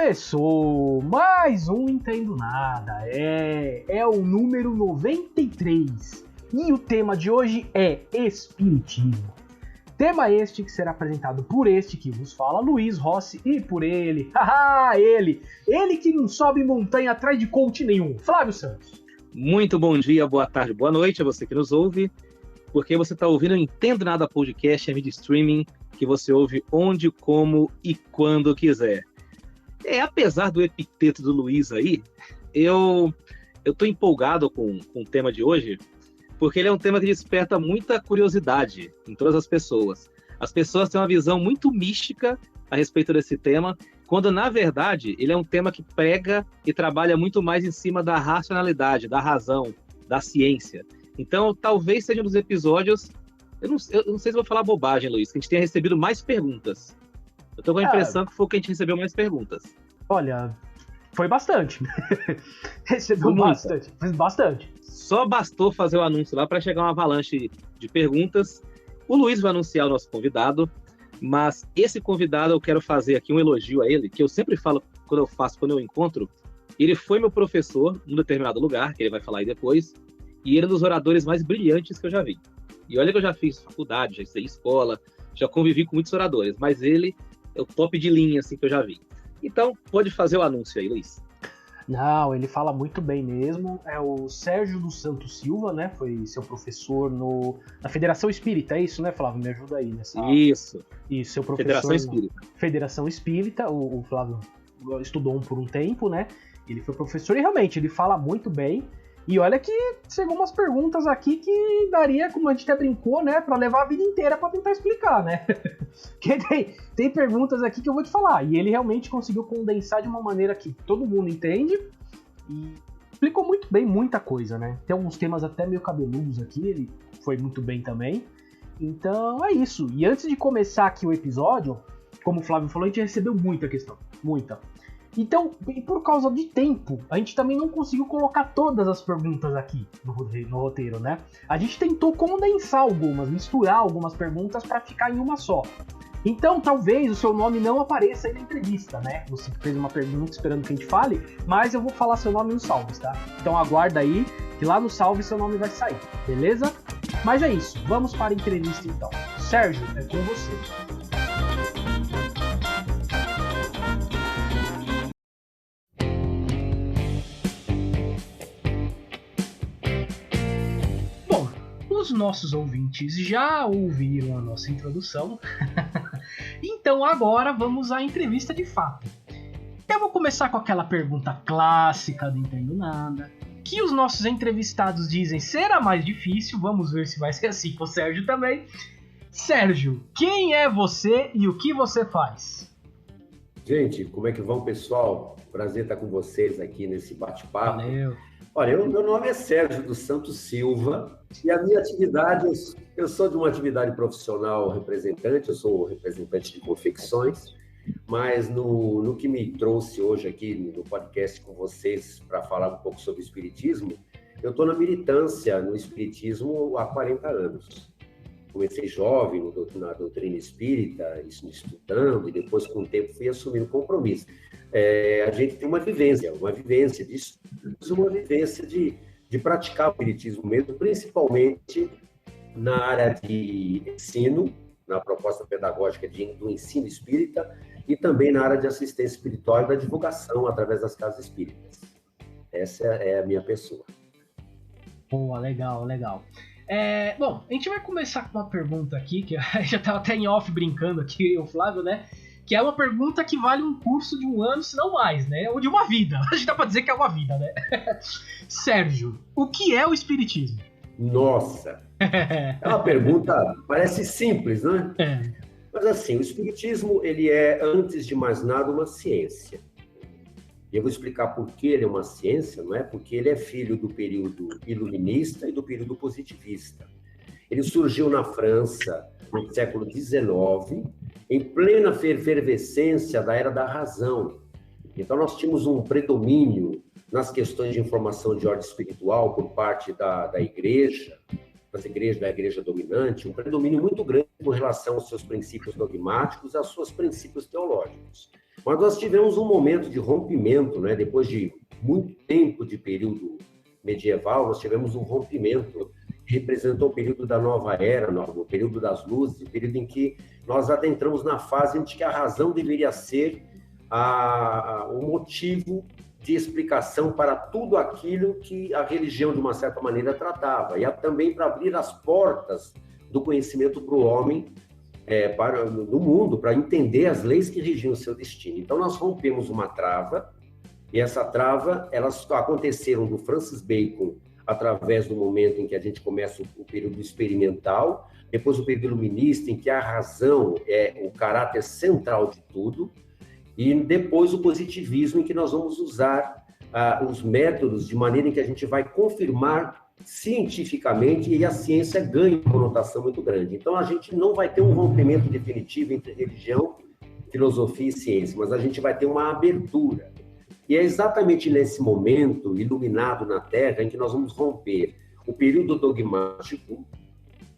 Começou mais um Entendo Nada, é o número 93 e o tema de hoje é Espiritismo. Tema este que será apresentado por este que vos fala, Luiz Rossi, e por ele, ele que não sobe montanha atrás de coach nenhum, Flávio Santos. Muito bom dia, boa tarde, boa noite a você que nos ouve, porque você está ouvindo o Entendo Nada Podcast, a mídia streaming que você ouve onde, como e quando quiser. Apesar do epiteto do Luiz aí, eu tô empolgado com o tema de hoje, porque ele é um tema que desperta muita curiosidade em todas as pessoas. As pessoas têm uma visão muito mística a respeito desse tema, quando, na verdade, ele é um tema que prega e trabalha muito mais em cima da racionalidade, da razão, da ciência. Então, talvez seja um dos episódios... Eu não sei se vou falar bobagem, Luiz, que a gente tenha recebido mais perguntas. Eu tô com a impressão que foi que a gente recebeu mais perguntas. Olha, foi bastante. Recebeu bastante. Só bastou fazer o anúncio lá para chegar uma avalanche de perguntas. O Luiz vai anunciar o nosso convidado, mas esse convidado eu quero fazer aqui um elogio a ele, que eu sempre falo quando eu encontro. Ele foi meu professor num determinado lugar, que ele vai falar aí depois, e ele é um dos oradores mais brilhantes que eu já vi. E olha que eu já fiz faculdade, já estudei escola, já convivi com muitos oradores, mas ele é o top de linha assim, que eu já vi. Então, pode fazer o anúncio aí, Luiz. Não, ele fala muito bem mesmo. É o Sérgio dos Santos Silva, né? Foi seu professor na Federação Espírita, é isso, né, Flávio? Me ajuda aí nessa. Isso, seu professor. Federação Espírita. Federação Espírita, o Flávio estudou por um tempo, né? Ele foi professor e realmente ele fala muito bem. E olha que chegou umas perguntas aqui que daria, como a gente até brincou, né, pra levar a vida inteira pra tentar explicar, né? Porque tem perguntas aqui que eu vou te falar. E ele realmente conseguiu condensar de uma maneira que todo mundo entende e explicou muito bem muita coisa, né? Tem alguns temas até meio cabeludos aqui, ele foi muito bem também. Então é isso. E antes de começar aqui o episódio, como o Flávio falou, a gente recebeu muita questão. Muita. Então, por causa de tempo, a gente também não conseguiu colocar todas as perguntas aqui no roteiro, né? A gente tentou condensar algumas, misturar algumas perguntas para ficar em uma só. Então, talvez o seu nome não apareça aí na entrevista, né? Você fez uma pergunta esperando que a gente fale, mas eu vou falar seu nome nos salves, tá? Então aguarda aí, que lá no salve seu nome vai sair, beleza? Mas é isso, vamos para a entrevista então. Sérgio, é com você. Os nossos ouvintes já ouviram a nossa introdução, então agora vamos à entrevista de fato. Eu vou começar com aquela pergunta clássica do Entendo Nada, que os nossos entrevistados dizem ser a mais difícil, vamos ver se vai ser assim com o Sérgio também. Sérgio, quem é você e o que você faz? Gente, como é que vão, pessoal? Prazer estar com vocês aqui nesse bate-papo. Valeu. Olha, meu nome é Sérgio dos Santos Silva e a minha atividade, eu sou de uma atividade profissional representante, eu sou representante de confecções, mas no que me trouxe hoje aqui no podcast com vocês para falar um pouco sobre espiritismo, eu estou na militância no espiritismo há 40 anos. Comecei jovem na doutrina espírita, estudando, e depois, com o tempo, fui assumindo compromisso. A gente tem uma vivência de estudos, uma vivência de praticar o espiritismo mesmo, principalmente na área de ensino, na proposta pedagógica do ensino espírita, e também na área de assistência espiritual e da divulgação através das casas espíritas. Essa é a minha pessoa. Boa, legal. Bom, a gente vai começar com uma pergunta aqui, que já estava até em off brincando aqui, o Flávio, né? Que é uma pergunta que vale um curso de um ano, se não mais, né? Ou de uma vida. A gente dá pra dizer que é uma vida, né? Sérgio, o que é o espiritismo? Nossa! É uma pergunta, parece simples, né? Mas assim, o espiritismo, ele é, antes de mais nada, uma ciência. E eu vou explicar por que ele é uma ciência, não é? Porque ele é filho do período iluminista e do período positivista. Ele surgiu na França no século XIX, em plena efervescência da era da razão. Então, nós tínhamos um predomínio nas questões de informação de ordem espiritual por parte da igreja, da igreja dominante, um predomínio muito grande com relação aos seus princípios dogmáticos, aos seus princípios teológicos. Mas nós tivemos um momento de rompimento, né? Depois de muito tempo de período medieval, nós tivemos um rompimento que representou o período da nova era, o período das luzes, o período em que nós adentramos na fase em que a razão deveria ser o motivo de explicação para tudo aquilo que a religião, de uma certa maneira, tratava. E também para abrir as portas do conhecimento para o homem, no mundo, para entender as leis que regiam o seu destino. Então, nós rompemos uma trava, e essa trava, elas aconteceram do Francis Bacon, através do momento em que a gente começa o período experimental, depois o período iluminista, em que a razão é o caráter central de tudo, e depois o positivismo, em que nós vamos usar os métodos de maneira em que a gente vai confirmar cientificamente, e a ciência ganha uma conotação muito grande. Então, a gente não vai ter um rompimento definitivo entre religião, filosofia e ciência, mas a gente vai ter uma abertura. E é exatamente nesse momento, iluminado na Terra, em que nós vamos romper o período dogmático,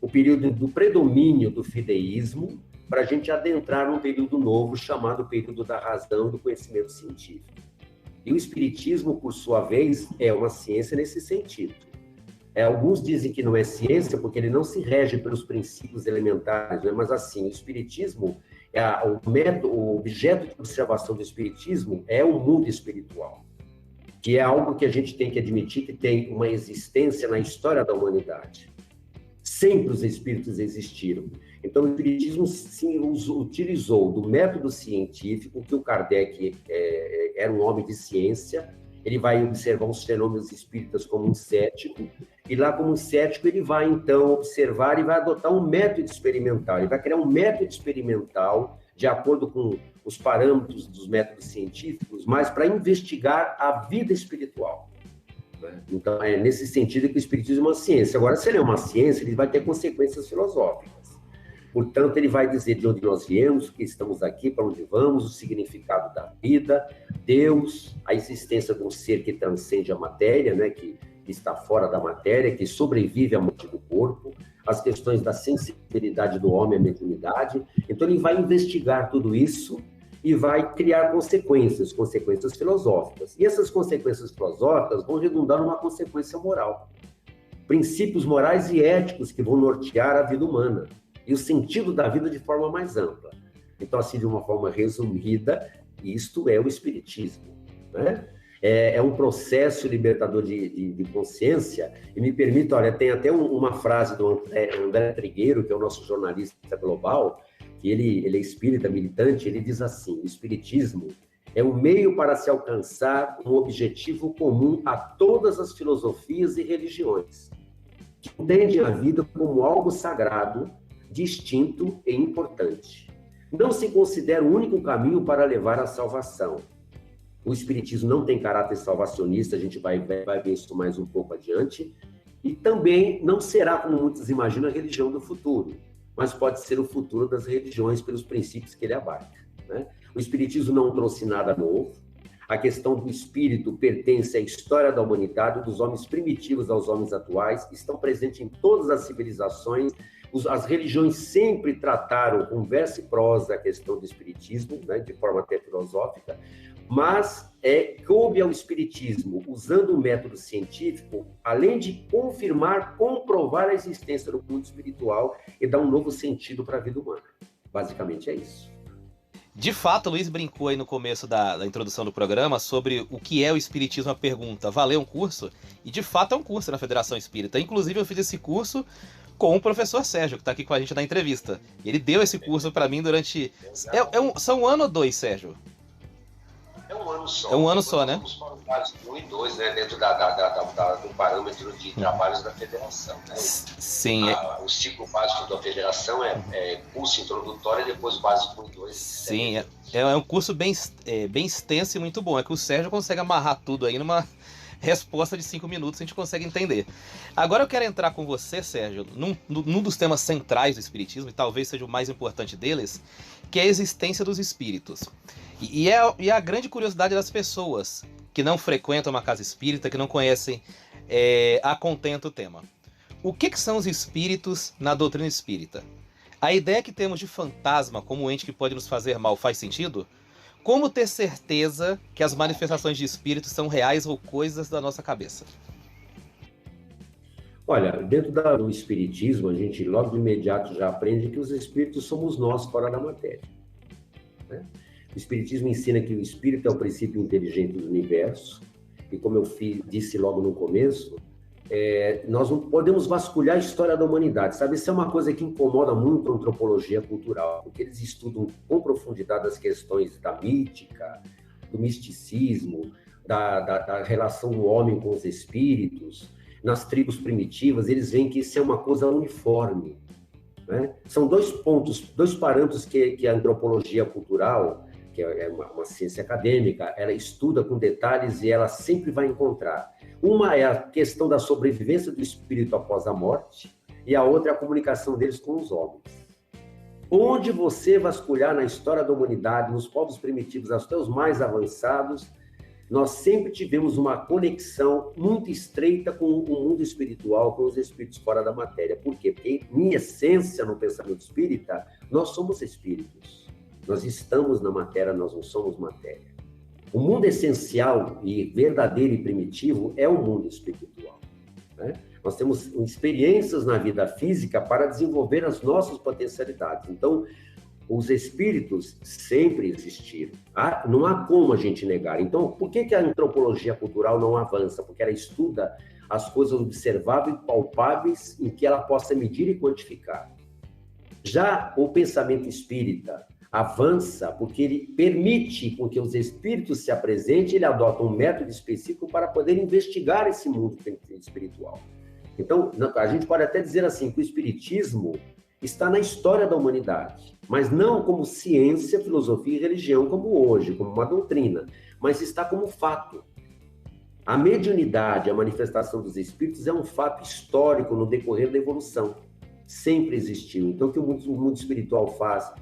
o período do predomínio do fideísmo, para a gente adentrar num período novo, chamado período da razão, do conhecimento científico. E o Espiritismo, por sua vez, é uma ciência nesse sentido. Alguns dizem que não é ciência, porque ele não se rege pelos princípios elementares, né? Mas assim, o Espiritismo, o objeto de observação do Espiritismo é o mundo espiritual, que é algo que a gente tem que admitir que tem uma existência na história da humanidade. Sempre os espíritos existiram. Então, o Espiritismo sim, utilizou do método científico, que o Kardec era um homem de ciência. Ele vai observar os fenômenos espíritas como um cético, e lá como um cético ele vai, então, observar e vai adotar um método experimental. Ele vai criar um método experimental de acordo com os parâmetros dos métodos científicos, mas para investigar a vida espiritual. Então, é nesse sentido que o Espiritismo é uma ciência. Agora, se ele é uma ciência, ele vai ter consequências filosóficas. Portanto, ele vai dizer de onde nós viemos, que estamos aqui, para onde vamos, o significado da vida, Deus, a existência de um ser que transcende a matéria, né, que está fora da matéria, que sobrevive à morte do corpo, as questões da sensibilidade do homem à mediunidade. Então, ele vai investigar tudo isso e vai criar consequências filosóficas. E essas consequências filosóficas vão redundar numa consequência moral. Princípios morais e éticos que vão nortear a vida humana e o sentido da vida de forma mais ampla. Então, assim, de uma forma resumida, isto é o Espiritismo, né? É um processo libertador de consciência, e me permita, olha, tem até uma frase do André Trigueiro, que é o nosso jornalista global, que ele é espírita, militante, ele diz assim: o Espiritismo é um meio para se alcançar um objetivo comum a todas as filosofias e religiões, que entendem a vida como algo sagrado, distinto e importante. Não se considera o único caminho para levar à salvação. O Espiritismo não tem caráter salvacionista, a gente vai ver isso mais um pouco adiante, e também não será, como muitos imaginam, a religião do futuro, mas pode ser o futuro das religiões pelos princípios que ele abarca, né? O Espiritismo não trouxe nada novo. A questão do espírito pertence à história da humanidade, dos homens primitivos aos homens atuais, estão presentes em todas as civilizações. As religiões sempre trataram com verso e prosa a questão do espiritismo, né, de forma até filosófica, mas coube ao espiritismo, usando o método científico, além de confirmar, comprovar a existência do mundo espiritual e dar um novo sentido para a vida humana. Basicamente é isso. De fato, o Luiz brincou aí no começo da introdução do programa sobre o que é o Espiritismo, a pergunta: valeu um curso? E de fato é um curso na Federação Espírita. Inclusive eu fiz esse curso com o professor Sérgio, que está aqui com a gente na entrevista. Ele deu esse curso para mim durante... São um ano ou dois, Sérgio? É um ano só. É um ano só, né? Vamos para os vários 1 e 2, né? Dentro do parâmetro de trabalhos da federação, né? Sim. O ciclo básico da federação é curso introdutório e depois básico 1 e 2. Sim, é um curso bem extenso e muito bom. É que o Sérgio consegue amarrar tudo aí numa resposta de 5 minutos, a gente consegue entender. Agora eu quero entrar com você, Sérgio, num dos temas centrais do Espiritismo, e talvez seja o mais importante deles, que é a existência dos espíritos. E é a grande curiosidade das pessoas que não frequentam uma casa espírita, que não conhecem a contento o tema. O que são os espíritos na doutrina espírita? A ideia que temos de fantasma como um ente que pode nos fazer mal faz sentido? Como ter certeza que as manifestações de espíritos são reais ou coisas da nossa cabeça? Olha, dentro do espiritismo, a gente logo de imediato já aprende que os espíritos somos nós fora da matéria, né? O espiritismo ensina que o espírito é o princípio inteligente do universo, e como eu disse logo no começo, nós não podemos vasculhar a história da humanidade, sabe? Isso é uma coisa que incomoda muito a antropologia cultural, porque eles estudam com profundidade as questões da mítica, do misticismo, da relação do homem com os espíritos. Nas tribos primitivas, eles veem que isso é uma coisa uniforme, né? São dois pontos, dois parâmetros que a antropologia cultural, que é uma ciência acadêmica, ela estuda com detalhes e ela sempre vai encontrar. Uma é a questão da sobrevivência do espírito após a morte, e a outra é a comunicação deles com os homens. Onde você vasculhar na história da humanidade, nos povos primitivos, até os mais avançados, nós sempre tivemos uma conexão muito estreita com o mundo espiritual, com os espíritos fora da matéria. Por quê? Porque, em essência, no pensamento espírita, nós somos espíritos. Nós estamos na matéria, nós não somos matéria. O mundo essencial e verdadeiro e primitivo é o mundo espiritual, né? Nós temos experiências na vida física para desenvolver as nossas potencialidades. Então, os espíritos sempre existiram. Não há como a gente negar. Então, por que a antropologia cultural não avança? Porque ela estuda as coisas observáveis e palpáveis em que ela possa medir e quantificar. Já o pensamento espírita avança porque ele permite com que os espíritos se apresentem, ele adota um método específico para poder investigar esse mundo espiritual. Então, a gente pode até dizer assim, que o espiritismo está na história da humanidade, mas não como ciência, filosofia e religião como hoje, como uma doutrina, mas está como fato. A mediunidade, a manifestação dos espíritos é um fato histórico no decorrer da evolução. Sempre existiu. Então, o que o mundo espiritual faz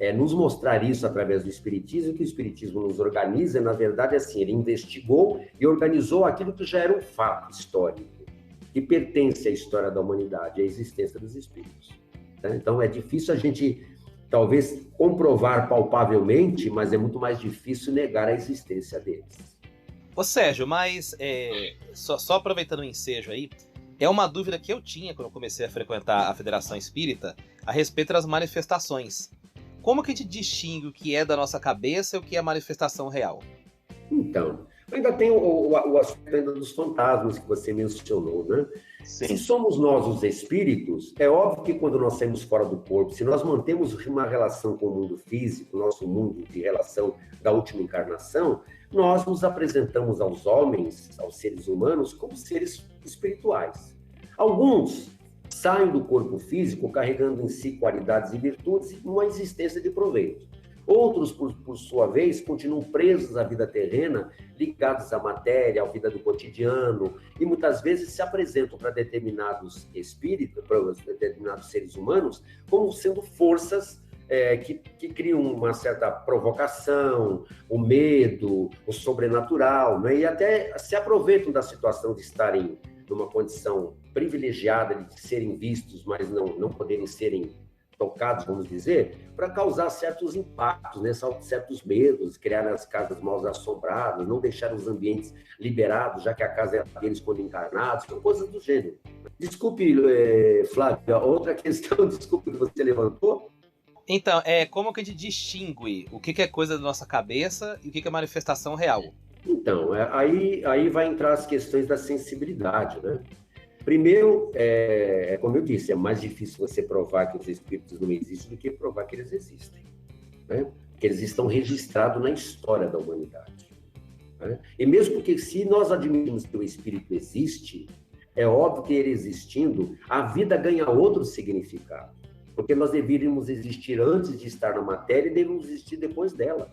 é nos mostrar isso através do espiritismo, que o espiritismo nos organiza, na verdade, é assim, ele investigou e organizou aquilo que já era um fato histórico, que pertence à história da humanidade, à existência dos espíritos. Então, é difícil a gente, talvez, comprovar palpavelmente, mas é muito mais difícil negar a existência deles. Ô Sérgio, mas só aproveitando o ensejo aí, é uma dúvida que eu tinha quando eu comecei a frequentar a Federação Espírita a respeito das manifestações. Como que a gente distingue o que é da nossa cabeça e o que é manifestação real? Então, ainda tem o aspecto ainda dos fantasmas que você mencionou, né? Sim. Se somos nós os espíritos, é óbvio que quando nós saímos fora do corpo, se nós mantemos uma relação com o mundo físico, nosso mundo de relação da última encarnação, nós nos apresentamos aos homens, aos seres humanos, como seres espirituais. Alguns saem do corpo físico carregando em si qualidades e virtudes e uma existência de proveito. Outros, por sua vez, continuam presos à vida terrena, ligados à matéria, à vida do cotidiano, e muitas vezes se apresentam para determinados espíritos, para determinados seres humanos, como sendo forças que criam uma certa provocação, o medo, o sobrenatural, né? E até se aproveitam da situação de estarem numa condição privilegiada de serem vistos, mas não poderem serem tocados, vamos dizer, para causar certos impactos, né? Certos medos, criar as casas mal assombradas, não deixar os ambientes liberados, já que a casa é deles quando encarnados, são coisas do gênero. Desculpe, Flávio, outra questão, desculpe, que você levantou. Então, como que a gente distingue o que é coisa da nossa cabeça e o que é manifestação real? Então, aí vai entrar as questões da sensibilidade, né? Primeiro, como eu disse, é mais difícil você provar que os espíritos não existem do que provar que eles existem, né? Que eles estão registrados na história da humanidade, né? E mesmo porque se nós admitimos que o espírito existe, é óbvio que ele existindo, a vida ganha outro significado, porque nós deveríamos existir antes de estar na matéria e devemos existir depois dela.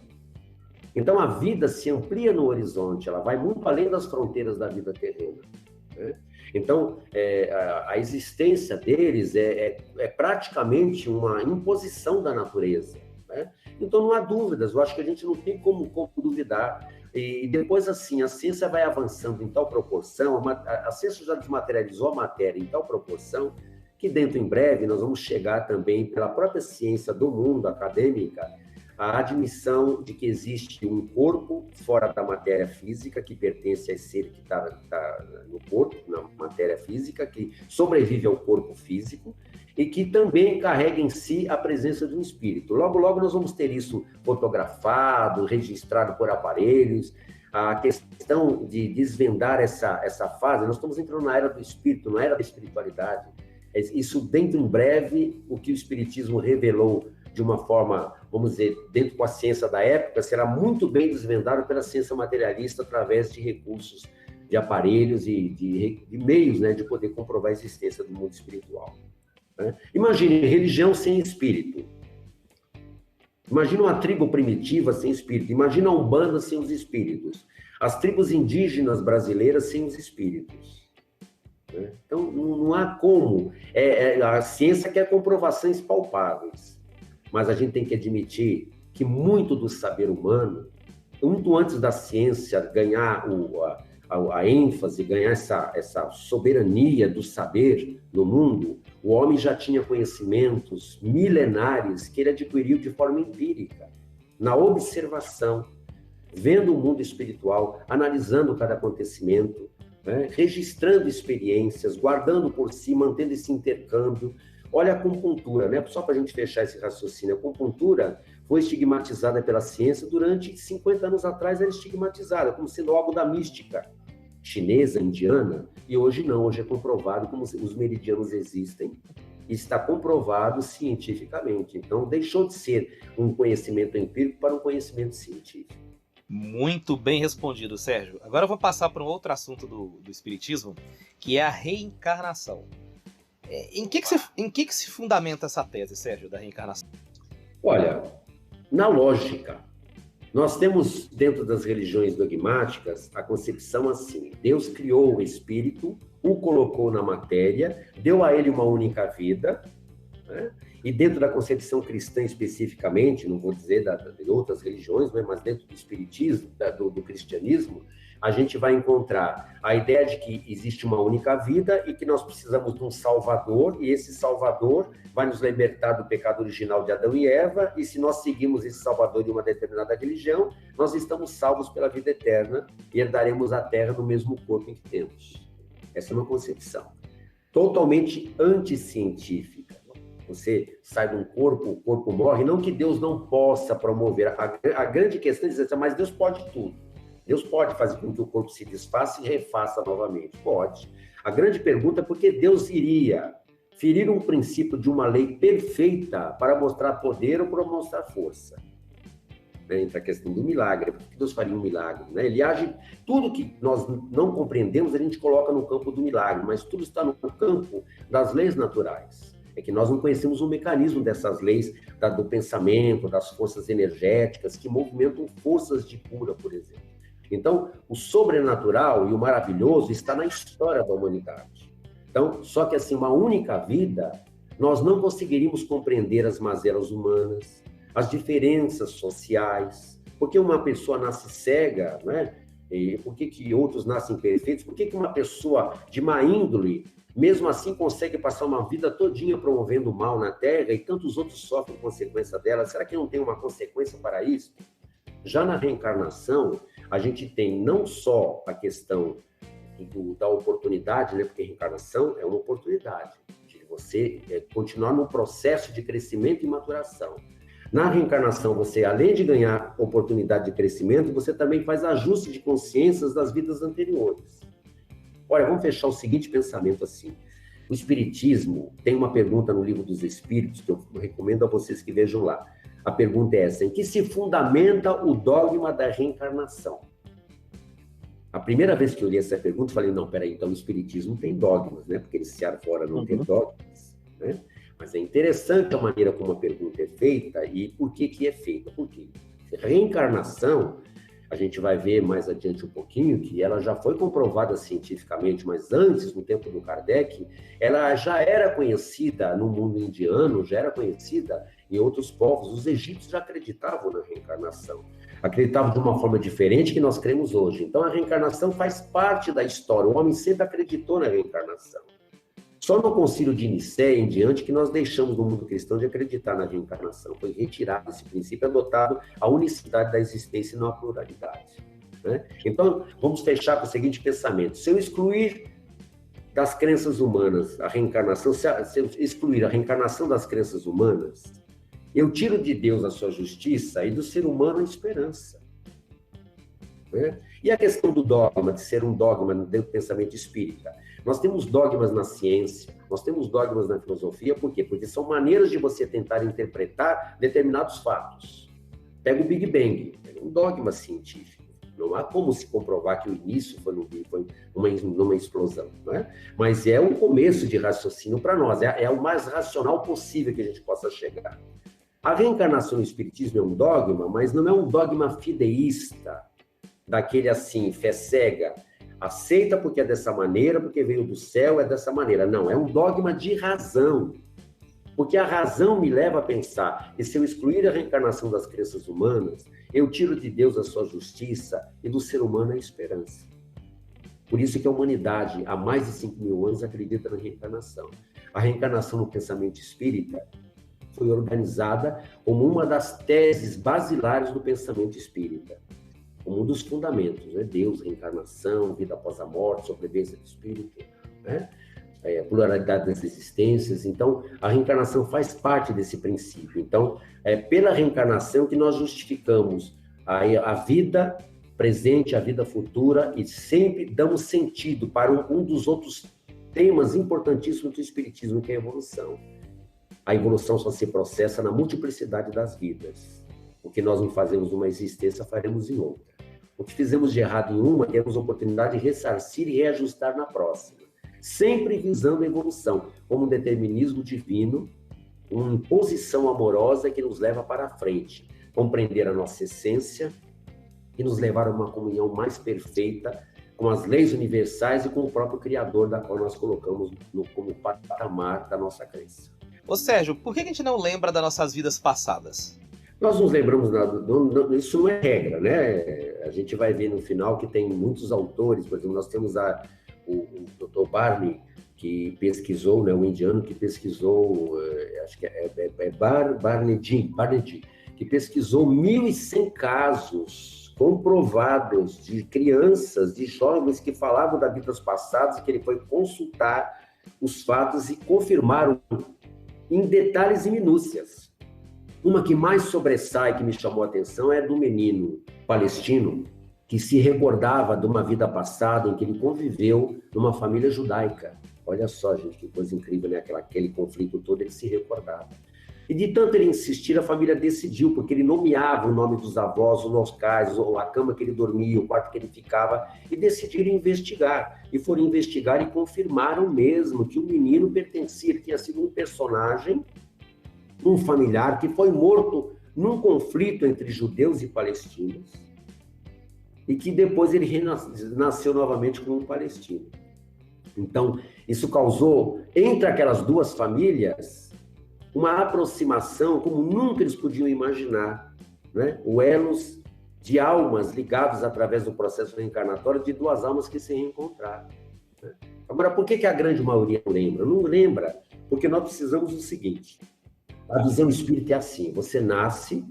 Então, a vida se amplia no horizonte, ela vai muito além das fronteiras da vida terrena, né? Então, a existência deles é praticamente uma imposição da natureza, né? Então, não há dúvidas, eu acho que a gente não tem como duvidar. E depois, assim, a ciência vai avançando em tal proporção, a ciência já desmaterializou a matéria em tal proporção, que dentro em breve nós vamos chegar também, pela própria ciência do mundo acadêmica, a admissão de que existe um corpo fora da matéria física, que pertence a esse ser que está no corpo, na matéria física, que sobrevive ao corpo físico, e que também carrega em si a presença de um espírito. Logo, logo nós vamos ter isso fotografado, registrado por aparelhos. A questão de desvendar essa fase, nós estamos entrando na era do espírito, na era da espiritualidade. Isso, dentro em breve, o que o espiritismo revelou de uma forma, vamos dizer, dentro com a ciência da época, será muito bem desvendado pela ciência materialista através de recursos, de aparelhos e de meios, né, de poder comprovar a existência do mundo espiritual. Né? Imagine religião sem espírito. Imagina uma tribo primitiva sem espírito. Imagina a Umbanda sem os espíritos. As tribos indígenas brasileiras sem os espíritos. Né? Então, não há como. A ciência quer comprovações palpáveis. Mas a gente tem que admitir que muito do saber humano, muito antes da ciência ganhar a ênfase, ganhar essa soberania do saber no mundo, o homem já tinha conhecimentos milenares que ele adquiriu de forma empírica, na observação, vendo o mundo espiritual, analisando cada acontecimento, né, registrando experiências, guardando por si, mantendo esse intercâmbio. Olha a acupuntura, né? Só para a gente fechar esse raciocínio, a acupuntura foi estigmatizada pela ciência durante 50 anos atrás, era estigmatizada como sendo algo da mística chinesa, indiana, e hoje não, hoje é comprovado como os meridianos existem, e está comprovado cientificamente. Então, deixou de ser um conhecimento empírico para um conhecimento científico. Muito bem respondido, Sérgio. Agora eu vou passar para um outro assunto do espiritismo, que é a reencarnação. Em que se fundamenta essa tese, Sérgio, da reencarnação? Olha, na lógica, nós temos dentro das religiões dogmáticas a concepção assim: Deus criou o espírito, o colocou na matéria, deu a ele uma única vida, né? E dentro da concepção cristã especificamente, não vou dizer de outras religiões, né? Mas dentro do espiritismo, do cristianismo, a gente vai encontrar a ideia de que existe uma única vida e que nós precisamos de um Salvador, e esse Salvador vai nos libertar do pecado original de Adão e Eva, e se nós seguimos esse Salvador de uma determinada religião, nós estamos salvos pela vida eterna e herdaremos a terra no mesmo corpo em que temos. Essa é uma concepção totalmente anticientífica. Você sai de um corpo, o corpo morre, não que Deus não possa promover. A grande questão é dizer assim, mas Deus pode tudo. Deus pode fazer com que o corpo se desfaça e refaça novamente. Pode. A grande pergunta é por que Deus iria ferir um princípio de uma lei perfeita para mostrar poder ou para mostrar força? Entra a questão do milagre. Por que Deus faria um milagre? Ele age... Tudo que nós não compreendemos, a gente coloca no campo do milagre, mas tudo está no campo das leis naturais. É que nós não conhecemos o mecanismo dessas leis, do pensamento, das forças energéticas que movimentam forças de cura, por exemplo. Então, o sobrenatural e o maravilhoso está na história da humanidade. Então, só que assim, uma única vida, nós não conseguiríamos compreender as mazelas humanas, as diferenças sociais, porque uma pessoa nasce cega, né? E por que outros nascem perfeitos? Por que uma pessoa de má índole, mesmo assim, consegue passar uma vida todinha promovendo o mal na Terra e tantos outros sofrem consequência dela? Será que não tem uma consequência para isso? Já na reencarnação, a gente tem não só a questão da oportunidade, né? Porque a reencarnação é uma oportunidade de você continuar no processo de crescimento e maturação. Na reencarnação, você, além de ganhar oportunidade de crescimento, você também faz ajuste de consciências das vidas anteriores. Olha, vamos fechar o seguinte pensamento assim. O Espiritismo tem uma pergunta no Livro dos Espíritos, que eu recomendo a vocês que vejam lá. A pergunta é essa: em que se fundamenta o dogma da reencarnação? A primeira vez que eu li essa pergunta, eu falei, não, peraí, então o Espiritismo tem dogmas, né? Porque ele se arvora não tem dogmas, né? Mas é interessante a maneira como a pergunta é feita e por que é feita. Por quê? Reencarnação, a gente vai ver mais adiante um pouquinho, que ela já foi comprovada cientificamente, mas antes, no tempo do Kardec, ela já era conhecida no mundo indiano, já era conhecida em outros povos. Os egípcios já acreditavam na reencarnação. Acreditavam de uma forma diferente que nós cremos hoje. Então, a reencarnação faz parte da história. O homem sempre acreditou na reencarnação. Só no Concílio de Nicéia em diante que nós deixamos no mundo cristão de acreditar na reencarnação. Foi retirado esse princípio, adotado a unicidade da existência e não a pluralidade. Né? Então, vamos fechar com o seguinte pensamento. Se eu excluir das crenças humanas a reencarnação, se eu excluir a reencarnação das crenças humanas, eu tiro de Deus a sua justiça e do ser humano a esperança. Né? E a questão do dogma, de ser um dogma dentro do pensamento espírita? Nós temos dogmas na ciência, nós temos dogmas na filosofia, por quê? Porque são maneiras de você tentar interpretar determinados fatos. Pega o Big Bang, é um dogma científico. Não há como se comprovar que o início foi numa explosão, né? Mas é o começo de raciocínio para nós, é o mais racional possível que a gente possa chegar. A reencarnação no espiritismo é um dogma, mas não é um dogma fideísta, daquele assim, fé cega, aceita porque é dessa maneira, porque veio do céu, é dessa maneira. Não, é um dogma de razão, porque a razão me leva a pensar, e se eu excluir a reencarnação das crenças humanas, eu tiro de Deus a sua justiça e do ser humano a esperança. Por isso que a humanidade, há mais de 5.000 anos, acredita na reencarnação. A reencarnação no pensamento espírita foi organizada como uma das teses basilares do pensamento espírita, como um dos fundamentos, né? Deus, reencarnação, vida após a morte, sobrevivência do espírito, né? Pluralidade das existências. Então, a reencarnação faz parte desse princípio. Então, é pela reencarnação que nós justificamos a vida presente, a vida futura, e sempre damos sentido para um dos outros temas importantíssimos do espiritismo, que é a evolução. A evolução só se processa na multiplicidade das vidas. O que nós não fazemos numa existência, faremos em outra. O que fizemos de errado em uma, temos a oportunidade de ressarcir e reajustar na próxima. Sempre visando a evolução, como um determinismo divino, uma imposição amorosa que nos leva para a frente, compreender a nossa essência e nos levar a uma comunhão mais perfeita com as leis universais e com o próprio Criador, da qual nós colocamos como patamar da nossa crença. Ô Sérgio, por que a gente não lembra das nossas vidas passadas? Nós nos lembramos, isso não é regra, né? A gente vai ver no final que tem muitos autores, por exemplo, nós temos o Dr. Barney, que pesquisou, né, o indiano que pesquisou, acho que Barney, que pesquisou 1.100 casos comprovados de crianças, de jovens que falavam das vidas passadas, que ele foi consultar os fatos e confirmaram em detalhes e minúcias. Uma que mais sobressai, que me chamou a atenção, é do menino palestino, que se recordava de uma vida passada em que ele conviveu numa família judaica. Olha só, gente, que coisa incrível, né? Aquele conflito todo, ele se recordava. E de tanto ele insistir, a família decidiu, porque ele nomeava o nome dos avós, os locais, a cama que ele dormia, o quarto que ele ficava, e decidiram investigar. E foram investigar e confirmaram mesmo que o menino pertencia, ele tinha sido um personagem, um familiar, que foi morto num conflito entre judeus e palestinos, e que depois ele nasceu novamente como um palestino. Então, isso causou, entre aquelas duas famílias, uma aproximação como nunca eles podiam imaginar, né? O elos de almas ligados através do processo reencarnatório de duas almas que se reencontraram. Né? Agora, por que a grande maioria não lembra? Não lembra porque nós precisamos do seguinte: a visão espírita é assim, você nasce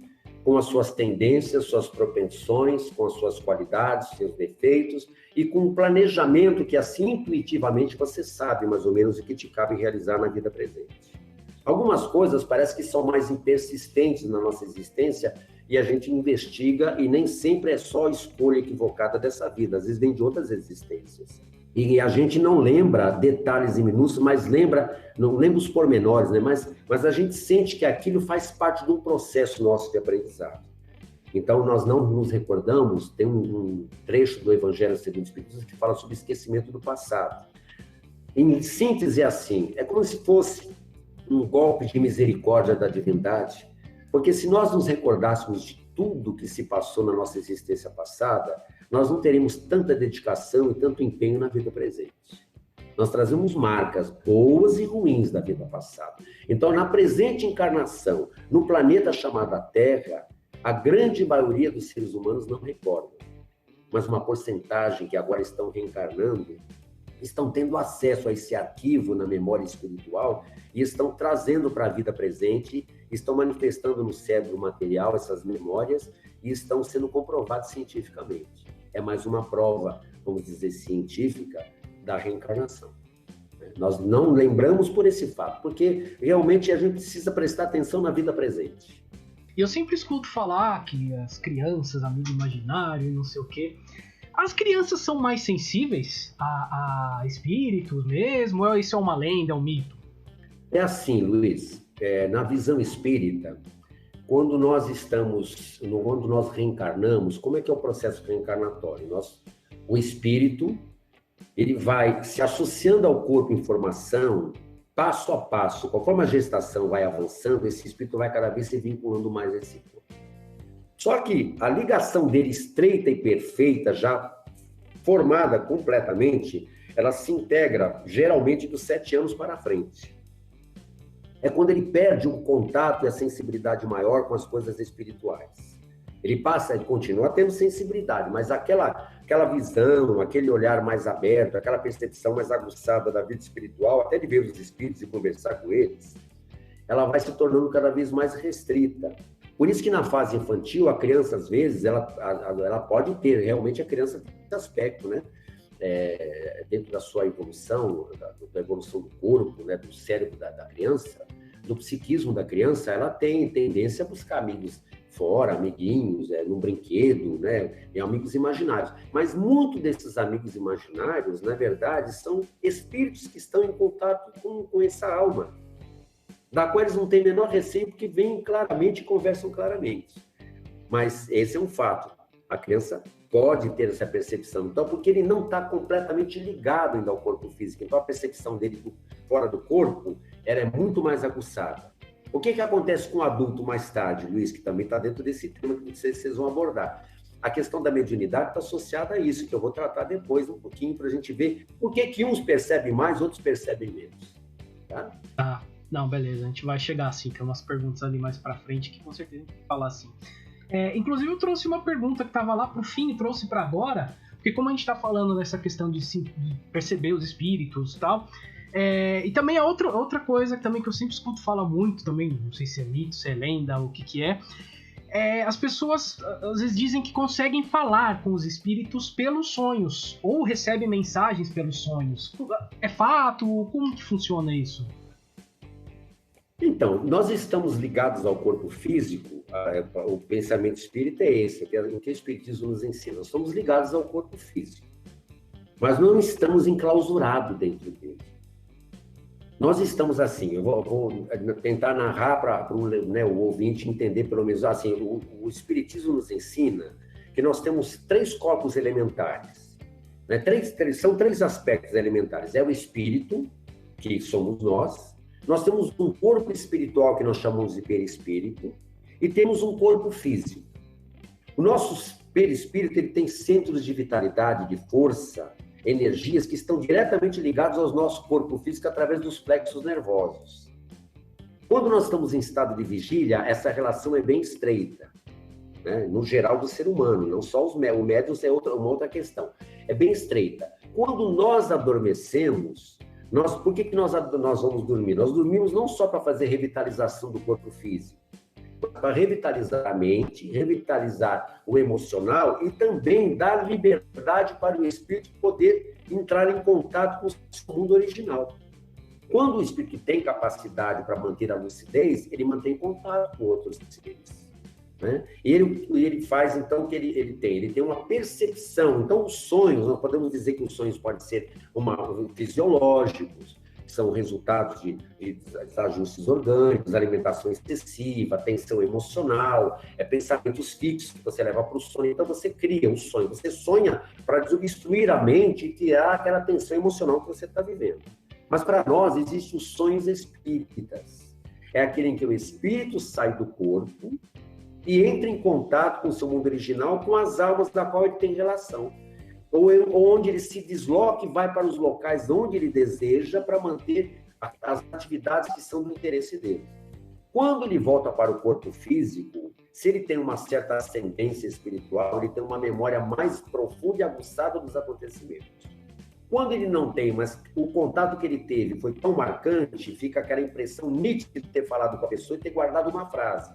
com as suas tendências, suas propensões, com as suas qualidades, seus defeitos, e com um planejamento que assim intuitivamente você sabe mais ou menos o que te cabe realizar na vida presente. Algumas coisas parece que são mais persistentes na nossa existência e a gente investiga e nem sempre é só a escolha equivocada dessa vida, às vezes vem de outras existências. E a gente não lembra detalhes e minúcias, mas não lembra os pormenores, né? Mas a gente sente que aquilo faz parte de um processo nosso de aprendizado. Então, nós não nos recordamos, tem um trecho do Evangelho segundo o Espiritismo que fala sobre o esquecimento do passado. Em síntese, é assim, é como se fosse um golpe de misericórdia da divindade, porque se nós nos recordássemos de tudo que se passou na nossa existência passada, nós não teríamos tanta dedicação e tanto empenho na vida presente. Nós trazemos marcas boas e ruins da vida passada. Então, na presente encarnação, no planeta chamado Terra, a grande maioria dos seres humanos não recordam. Mas uma porcentagem que agora estão reencarnando estão tendo acesso a esse arquivo na memória espiritual e estão trazendo para a vida presente, estão manifestando no cérebro material essas memórias e estão sendo comprovados cientificamente. É mais uma prova, vamos dizer, científica da reencarnação. Nós não lembramos por esse fato, porque realmente a gente precisa prestar atenção na vida presente. E eu sempre escuto falar que as crianças, amigo imaginário, não sei o quê. As crianças são mais sensíveis a espíritos mesmo? Ou isso é uma lenda, é um mito? É assim, Luiz, na visão espírita, quando nós reencarnamos, como é que é o processo reencarnatório? O espírito, ele vai se associando ao corpo em formação, passo a passo, conforme a gestação vai avançando, esse espírito vai cada vez se vinculando mais a esse corpo. Só que a ligação dele estreita e perfeita, já formada completamente, ela se integra geralmente dos 7 anos para frente. É quando ele perde o contato e a sensibilidade maior com as coisas espirituais. Ele continua tendo sensibilidade, mas aquela visão, aquele olhar mais aberto, aquela percepção mais aguçada da vida espiritual, até de ver os espíritos e conversar com eles, ela vai se tornando cada vez mais restrita. Por isso que na fase infantil, a criança, às vezes, ela pode ter, realmente a criança tem esse aspecto, né? Dentro da sua evolução, da evolução do corpo, né? Do cérebro da criança, do psiquismo da criança, ela tem tendência a buscar amigos fora, amiguinhos, num brinquedo, né? E amigos imaginários. Mas muito desses amigos imaginários, na verdade, são espíritos que estão em contato com essa alma, da qual eles não têm menor receio, porque vêm claramente e conversam claramente. Mas esse é um fato. A criança pode ter essa percepção. Então, porque ele não está completamente ligado ainda ao corpo físico. Então, a percepção dele fora do corpo é muito mais aguçada. O que acontece com o adulto mais tarde, Luiz, que também está dentro desse tema que vocês vão abordar? A questão da mediunidade está associada a isso, que eu vou tratar depois um pouquinho, para a gente ver por que uns percebem mais, outros percebem menos. Tá? Não, beleza, a gente vai chegar assim, tem umas perguntas ali mais pra frente que com certeza a gente vai falar assim. Inclusive eu trouxe uma pergunta que tava lá pro fim e trouxe pra agora, porque como a gente tá falando dessa questão de perceber os espíritos e tal, e também a outra coisa também que eu sempre escuto falar muito, também não sei se é mito, se é lenda, o que é, as pessoas às vezes dizem que conseguem falar com os espíritos pelos sonhos, ou recebem mensagens pelos sonhos. É fato? Como que funciona isso? Então, nós estamos ligados ao corpo físico, o pensamento espírita é esse, o que o espiritismo nos ensina. Nós estamos ligados ao corpo físico, mas não estamos enclausurados dentro dele. Nós estamos assim, eu vou tentar narrar para o ouvinte entender pelo menos assim, o espiritismo nos ensina que nós temos 3 corpos elementares, né? São 3 aspectos elementares, é o espírito, que somos nós temos um corpo espiritual que nós chamamos de perispírito e temos um corpo físico. O nosso perispírito ele tem centros de vitalidade, de força, energias que estão diretamente ligados ao nosso corpo físico através dos plexos nervosos. Quando nós estamos em estado de vigília, essa relação é bem estreita, né? No geral do ser humano, não só o médium é uma outra questão. É bem estreita. Quando nós adormecemos, por que nós vamos dormir? Nós dormimos não só para fazer revitalização do corpo físico, para revitalizar a mente, revitalizar o emocional e também dar liberdade para o espírito poder entrar em contato com o seu mundo original. Quando o espírito tem capacidade para manter a lucidez, ele mantém contato com outros seres, né? E ele faz, então, o que ele tem uma percepção. Então, os sonhos, nós podemos dizer que os sonhos podem ser fisiológicos, são resultados de desajustes orgânicos, alimentação excessiva, tensão emocional, pensamentos fixos que você leva para o sonho. Então, você cria um sonho, você sonha para desobstruir a mente e tirar aquela tensão emocional que você está vivendo. Mas, para nós, existem os sonhos espíritas. É aquele em que o espírito sai do corpo e entra em contato com o seu mundo original, com as almas da qual ele tem relação. Ou onde ele se desloca e vai para os locais onde ele deseja para manter as atividades que são do interesse dele. Quando ele volta para o corpo físico, se ele tem uma certa ascendência espiritual, ele tem uma memória mais profunda e aguçada dos acontecimentos. Quando ele não tem, mas o contato que ele teve foi tão marcante, fica aquela impressão nítida de ter falado com a pessoa e ter guardado uma frase.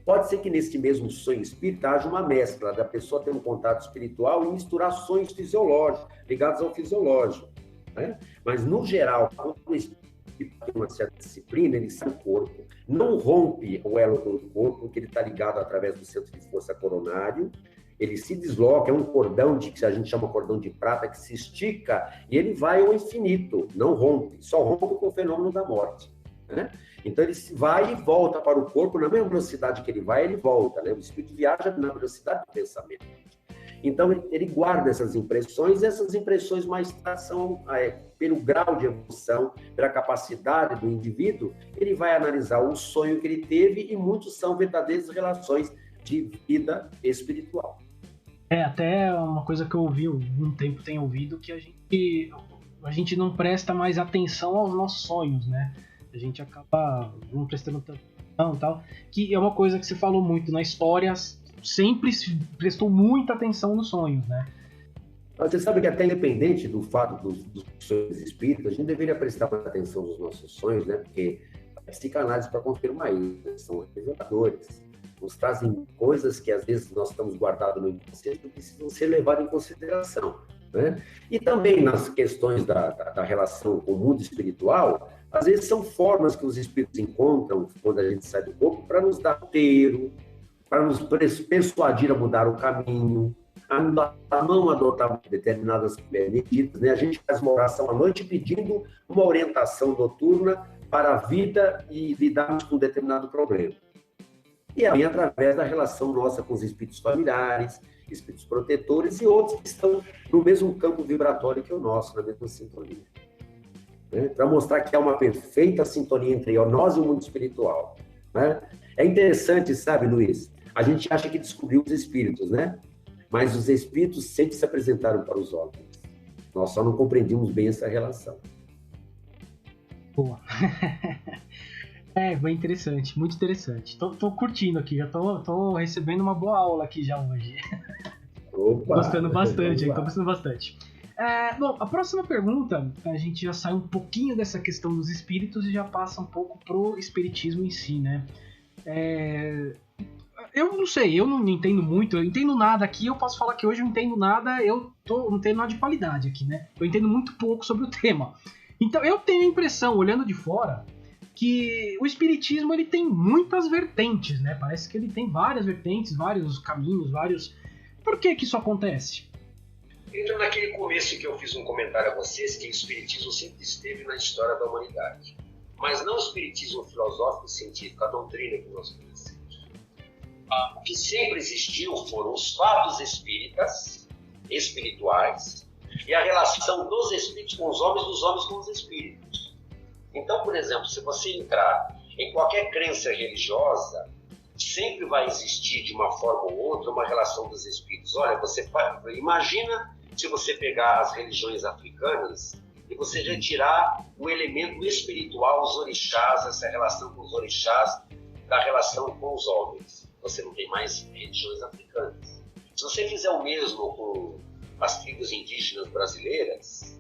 Pode ser que nesse mesmo sonho espírita haja uma mescla da pessoa ter um contato espiritual e misturar sonhos fisiológicos, ligados ao fisiológico, né? Mas, no geral, quando o espírito tem uma certa disciplina, ele sai do corpo, não rompe o elo com o corpo, porque ele está ligado através do centro de força coronário, ele se desloca, é um cordão que a gente chama cordão de prata, que se estica e ele vai ao infinito, não rompe, só rompe com o fenômeno da morte, né? Então ele vai e volta para o corpo, na mesma velocidade que ele vai, ele volta, né? O espírito viaja na velocidade do pensamento. Então ele guarda essas impressões, e essas impressões mais são, pelo grau de evolução, pela capacidade do indivíduo, ele vai analisar o sonho que ele teve, e muitos são verdadeiras relações de vida espiritual. Até uma coisa que eu ouvi, um tempo tenho ouvido, que a gente não presta mais atenção aos nossos sonhos, né? A gente acaba não prestando atenção e tal, que é uma coisa que você falou muito na história, sempre se prestou muita atenção nos sonhos, né? Você sabe que até independente do fato dos sonhos espíritas, a gente deveria prestar mais atenção nos nossos sonhos, né? Porque a psicanálise para confirmar isso, né? São reveladores, nos trazem coisas que às vezes nós estamos guardados no inconsciente que precisam ser levadas em consideração, né? E também nas questões da relação com o mundo espiritual, às vezes são formas que os espíritos encontram quando a gente sai do corpo para nos dar roteiro, para nos persuadir a mudar o caminho, a não adotar determinadas medidas, né? A gente faz uma oração à noite pedindo uma orientação noturna para a vida e lidarmos com um determinado problema. E também através da relação nossa com os espíritos familiares, espíritos protetores e outros que estão no mesmo campo vibratório que o nosso, na mesma sintonia, né? Para mostrar que há uma perfeita sintonia entre nós e o mundo espiritual, né? É interessante, sabe, Luiz? A gente acha que descobriu os espíritos, né? Mas os espíritos sempre se apresentaram para os homens. Nós só não compreendíamos bem essa relação. Boa. Bem interessante, muito interessante. Tô curtindo aqui, já tô recebendo uma boa aula aqui já hoje. Opa, gostando bastante, tô gostando bastante. Bom, a próxima pergunta, a gente já sai um pouquinho dessa questão dos espíritos e já passa um pouco pro espiritismo em si, né? Eu não sei, eu não entendo muito, eu entendo nada aqui, eu posso falar que hoje eu entendo nada, eu não tenho nada de qualidade aqui, né? Eu entendo muito pouco sobre o tema. Então eu tenho a impressão, olhando de fora, que o espiritismo ele tem muitas vertentes, né? Parece que ele tem várias vertentes, vários caminhos, vários... Por que isso acontece? Entra naquele começo que eu fiz um comentário a vocês, que o espiritismo sempre esteve na história da humanidade. Mas não o espiritismo filosófico científico, a doutrina que nós conhecemos. O que sempre existiu foram os fatos espirituais, e a relação dos espíritos com os homens, dos homens com os espíritos. Então, por exemplo, se você entrar em qualquer crença religiosa, sempre vai existir, de uma forma ou outra, uma relação dos espíritos. Olha, imagina se você pegar as religiões africanas e você retirar o elemento espiritual, os orixás, essa relação com os orixás, da relação com os homens. Você não tem mais religiões africanas. Se você fizer o mesmo com as tribos indígenas brasileiras,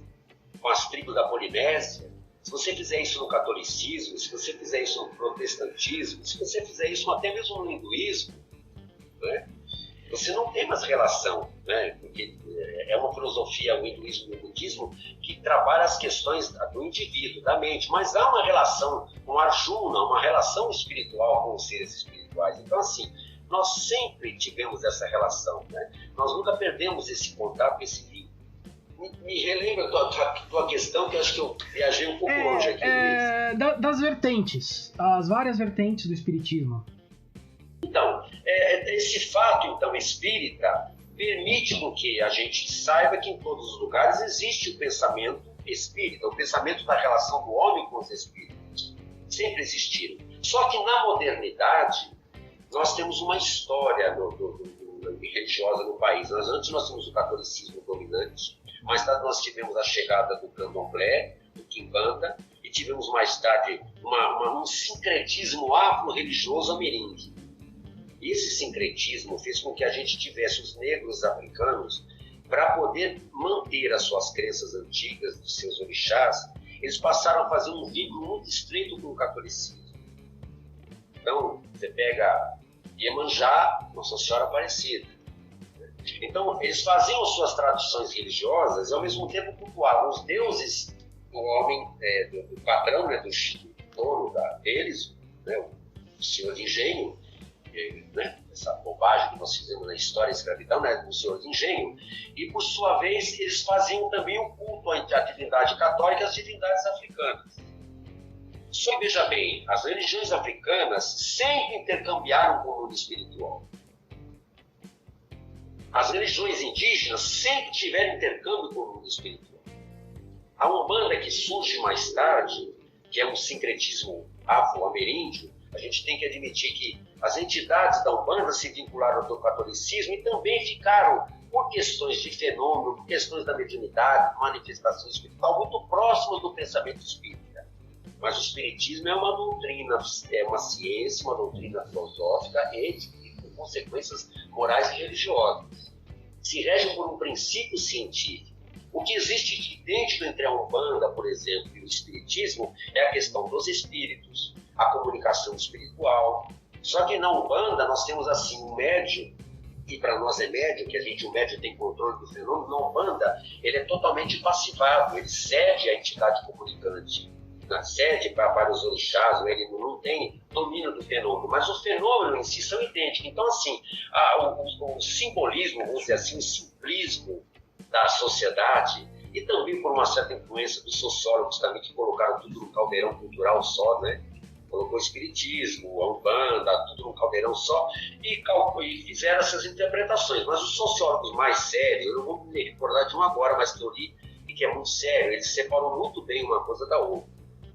com as tribos da Polinésia, se você fizer isso no catolicismo, se você fizer isso no protestantismo, se você fizer isso até mesmo no hinduísmo, né, você não tem mais relação, né, porque é uma filosofia, o hinduísmo e o budismo, que trabalha as questões do indivíduo, da mente, mas há uma relação com Arjuna, uma relação espiritual com os seres espirituais. Então, assim, nós sempre tivemos essa relação, né? Nós nunca perdemos esse contato, esse vínculo. Me relembra a tua questão, que eu acho que eu viajei um pouco longe aqui. Das vertentes, as várias vertentes do espiritismo. Então, esse fato então espírita permite com que a gente saiba que em todos os lugares existe o pensamento espírita, o pensamento da relação do homem com os espíritos. Sempre existiram. Só que na modernidade, nós temos uma história religiosa no país. Antes nós tínhamos o catolicismo dominante, mais tarde nós tivemos a chegada do candomblé, do quimbanda, e tivemos mais tarde um sincretismo afro-religioso ameríndio. Esse sincretismo fez com que a gente tivesse os negros africanos para poder manter as suas crenças antigas, dos seus orixás, eles passaram a fazer um vínculo muito estreito com o catolicismo. Então, você pega Iemanjá, Nossa Senhora Aparecida. Então, eles faziam suas tradições religiosas e, ao mesmo tempo, cultuavam os deuses do homem, do patrão, né, do dono deles, né, o senhor de engenho, né, essa bobagem que nós fizemos na história da escravidão, né, do senhor de engenho, e por sua vez eles faziam também o culto à divindade católica e às divindades africanas. Só veja bem, as religiões africanas sempre intercambiaram com o mundo espiritual. As religiões indígenas sempre tiveram intercâmbio com o mundo espiritual. A Umbanda, que surge mais tarde, que é um sincretismo afro-ameríndio, a gente tem que admitir que as entidades da Umbanda se vincularam ao catolicismo e também ficaram, por questões de fenômeno, por questões da mediunidade, manifestação espiritual, muito próximas do pensamento espírita. Mas o espiritismo é uma doutrina, é uma ciência, uma doutrina filosófica, ética e com consequências morais e religiosas. Se rege por um princípio científico. O que existe de idêntico entre a Umbanda, por exemplo, e o espiritismo é a questão dos espíritos, a comunicação espiritual. Só que na Umbanda nós temos assim um médium, que para nós é médium, que o médium tem controle do fenômeno. Na Umbanda ele é totalmente passivado, ele cede à entidade comunicante, cede para vários orixás, ele não tem domínio do fenômeno, mas o fenômeno em si são idênticos. Então assim, o simbolismo, vamos dizer assim, o simplismo da sociedade, e também por uma certa influência dos sociólogos também, que colocaram tudo no caldeirão cultural só, né? Colocou o espiritismo, a Umbanda, tudo num caldeirão só, e fizeram essas interpretações. Mas os sociólogos mais sérios, eu não vou me recordar de um agora, mas que eu li, e que é muito sério, eles separam muito bem uma coisa da outra,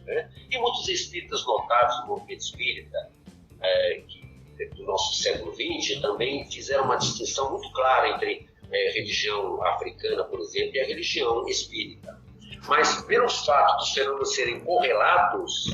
né? E muitos espíritas notáveis do movimento espírita, do nosso século XX, também fizeram uma distinção muito clara entre religião africana, por exemplo, e a religião espírita. Mas, pelo fato dos fenômenos serem correlatos,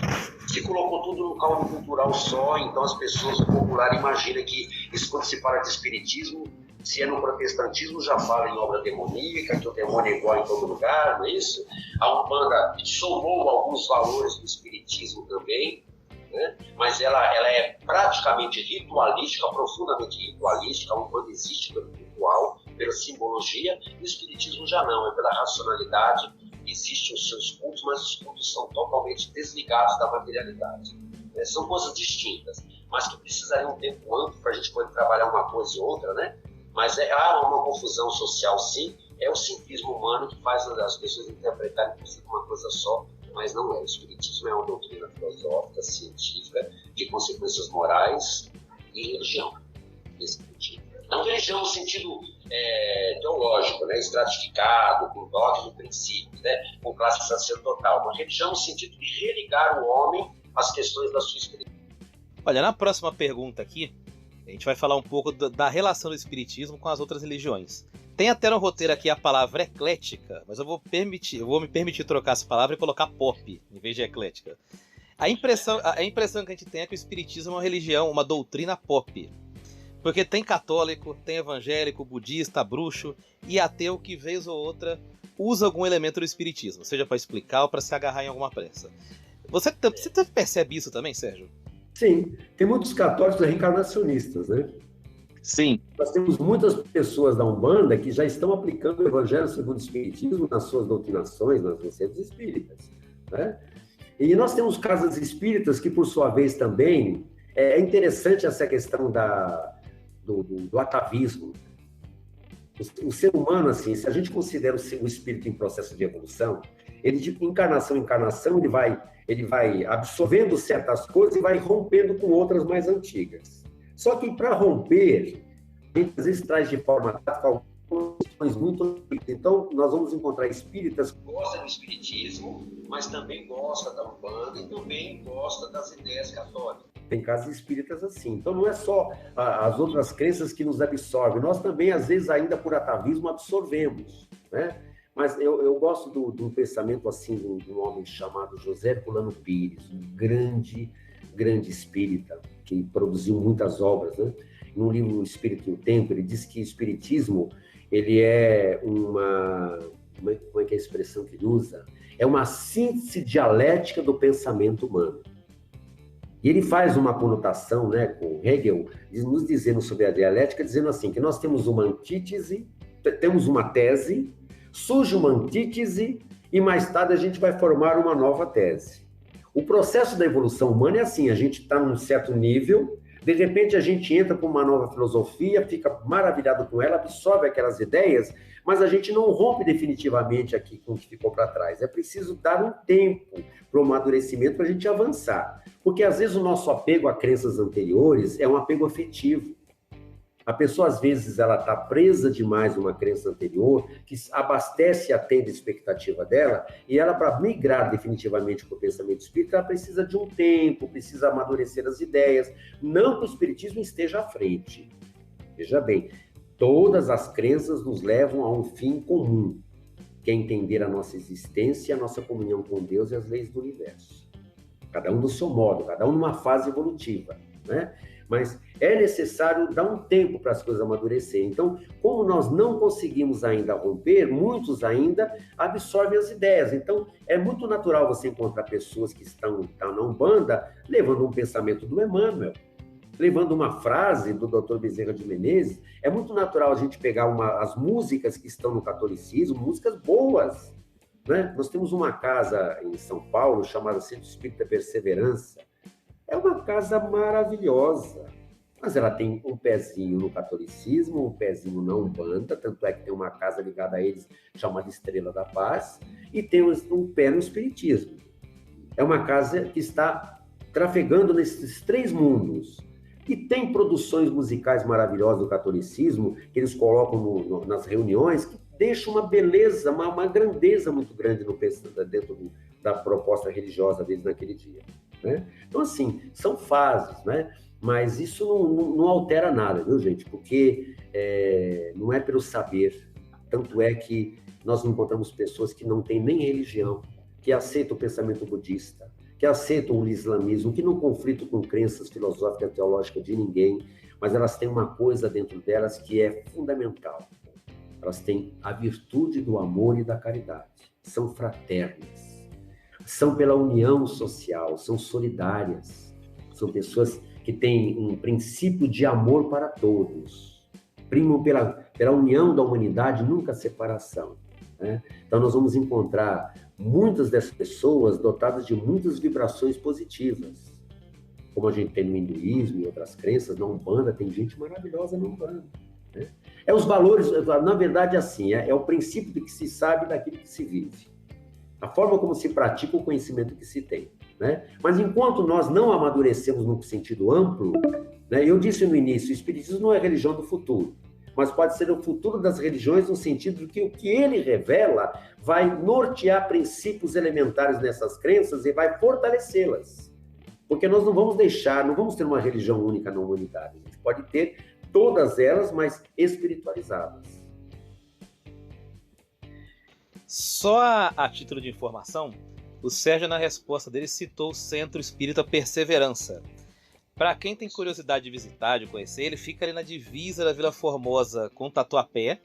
se colocou tudo num caldo cultural só, então as pessoas, o popular, imaginam que isso, quando se fala de espiritismo, se é no protestantismo, já fala em obra demoníaca, que o demônio é igual em todo lugar, não é isso? A Umbanda somou alguns valores do espiritismo também, né? Mas ela é praticamente ritualística, profundamente ritualística. A Umbanda existe pelo ritual, pela simbologia, e o espiritismo já não, é pela racionalidade. Existem os seus cultos, mas os cultos são totalmente desligados da materialidade. São coisas distintas, mas que precisariam um tempo amplo para a gente poder trabalhar uma coisa e outra, né? Mas há uma confusão social, sim. É o simplismo humano que faz as pessoas interpretarem como uma coisa só, mas não é. O espiritismo é uma doutrina filosófica, científica, de consequências morais e religião. Então, religião no sentido teológico, né, estratificado, com dogmas e princípios, né, com classe sacerdotal. Uma religião no sentido de religar o homem às questões da sua espiritualidade. Olha, na próxima pergunta aqui, a gente vai falar um pouco da relação do espiritismo com as outras religiões. Tem até no roteiro aqui a palavra eclética, mas eu vou me permitir trocar essa palavra e colocar pop em vez de eclética. A impressão que a gente tem é que o espiritismo é uma religião, uma doutrina pop. Porque tem católico, tem evangélico, budista, bruxo e ateu que, vez ou outra, usa algum elemento do espiritismo, seja para explicar ou para se agarrar em alguma pressa. Você percebe isso também, Sérgio? Sim, tem muitos católicos reencarnacionistas, né? Sim. Nós temos muitas pessoas da Umbanda que já estão aplicando o Evangelho segundo o Espiritismo nas suas doutrinações, nas receitas espíritas, né? E nós temos casas espíritas que, por sua vez, também... É interessante essa questão do atavismo. O ser humano, assim, se a gente considera o espírito em processo de evolução, ele de encarnação em encarnação, ele vai absorvendo certas coisas e vai rompendo com outras mais antigas. Só que para romper, a gente às vezes traz de forma prática questões muito... Então, nós vamos encontrar espíritas que gostam do espiritismo, mas também gosta da Umbanda e também gosta das ideias católicas. Tem casas espíritas assim. Então, não é só as outras crenças que nos absorvem. Nós também, às vezes, ainda por atavismo, absorvemos, né? Mas eu gosto do pensamento assim de um homem chamado José Herculano Pires, um grande espírita, que produziu muitas obras, né? No livro Espírito e o Tempo, ele diz que o espiritismo ele é uma... Como é que é a expressão que ele usa? É uma síntese dialética do pensamento humano. E ele faz uma conotação, né, com Hegel, nos dizendo sobre a dialética, dizendo assim, que nós temos uma antítese, temos uma tese, surge uma antítese, e mais tarde a gente vai formar uma nova tese. O processo da evolução humana é assim, a gente está num certo nível, de repente a gente entra com uma nova filosofia, fica maravilhado com ela, absorve aquelas ideias, mas a gente não rompe definitivamente aqui com o que ficou para trás. É preciso dar um tempo para o amadurecimento para a gente avançar. Porque às vezes o nosso apego a crenças anteriores é um apego afetivo. A pessoa, às vezes, ela está presa demais numa crença anterior, que abastece e atende a expectativa dela, e ela, para migrar definitivamente para o pensamento espírita, ela precisa de um tempo, precisa amadurecer as ideias. Não que o espiritismo esteja à frente. Veja bem, todas as crenças nos levam a um fim comum, que é entender a nossa existência, a nossa comunhão com Deus e as leis do universo. Cada um do seu modo, cada um numa fase evolutiva, né? Mas é necessário dar um tempo para as coisas amadurecerem. Então, como nós não conseguimos ainda romper, muitos ainda absorvem as ideias. Então, é muito natural você encontrar pessoas que estão na Umbanda levando um pensamento do Emmanuel, levando uma frase do Dr. Bezerra de Menezes. É muito natural a gente pegar as músicas que estão no catolicismo, músicas boas, né? Nós temos uma casa em São Paulo chamada Centro Espírita Perseverança. É uma casa maravilhosa, mas ela tem um pezinho no catolicismo, um pezinho na Umbanda, tanto é que tem uma casa ligada a eles chamada Estrela da Paz, e tem um pé no espiritismo. É uma casa que está trafegando nesses três mundos. E tem produções musicais maravilhosas do catolicismo, que eles colocam nas reuniões, que deixam uma beleza, uma grandeza muito grande dentro da proposta religiosa deles naquele dia. Né? Então, assim, são fases, né? Mas isso não altera nada, viu, gente? Porque não é pelo saber. Tanto é que nós encontramos pessoas que não têm nem religião, que aceitam o pensamento budista, que aceitam o islamismo, que não conflitam com crenças filosóficas e teológicas de ninguém, mas elas têm uma coisa dentro delas que é fundamental. Elas têm a virtude do amor e da caridade. São fraternas. São pela união social, são solidárias, são pessoas que têm um princípio de amor para todos, primam pela união da humanidade, nunca separação, né? Então nós vamos encontrar muitas dessas pessoas dotadas de muitas vibrações positivas, como a gente tem no hinduísmo e outras crenças, na Umbanda, tem gente maravilhosa na Umbanda, né? É os valores, na verdade, assim, é o princípio do que se sabe daquilo que se vive. A forma como se pratica o conhecimento que se tem, né? Mas enquanto nós não amadurecemos no sentido amplo, né, eu disse no início, o espiritismo não é a religião do futuro, mas pode ser o futuro das religiões no sentido de que o que ele revela vai nortear princípios elementares nessas crenças e vai fortalecê-las. Porque nós não vamos ter uma religião única na humanidade. A gente pode ter todas elas, mas espiritualizadas. Só a título de informação, o Sérgio, na resposta dele, citou o Centro Espírita Perseverança. Para quem tem curiosidade de visitar, de conhecer, ele fica ali na divisa da Vila Formosa com Tatuapé.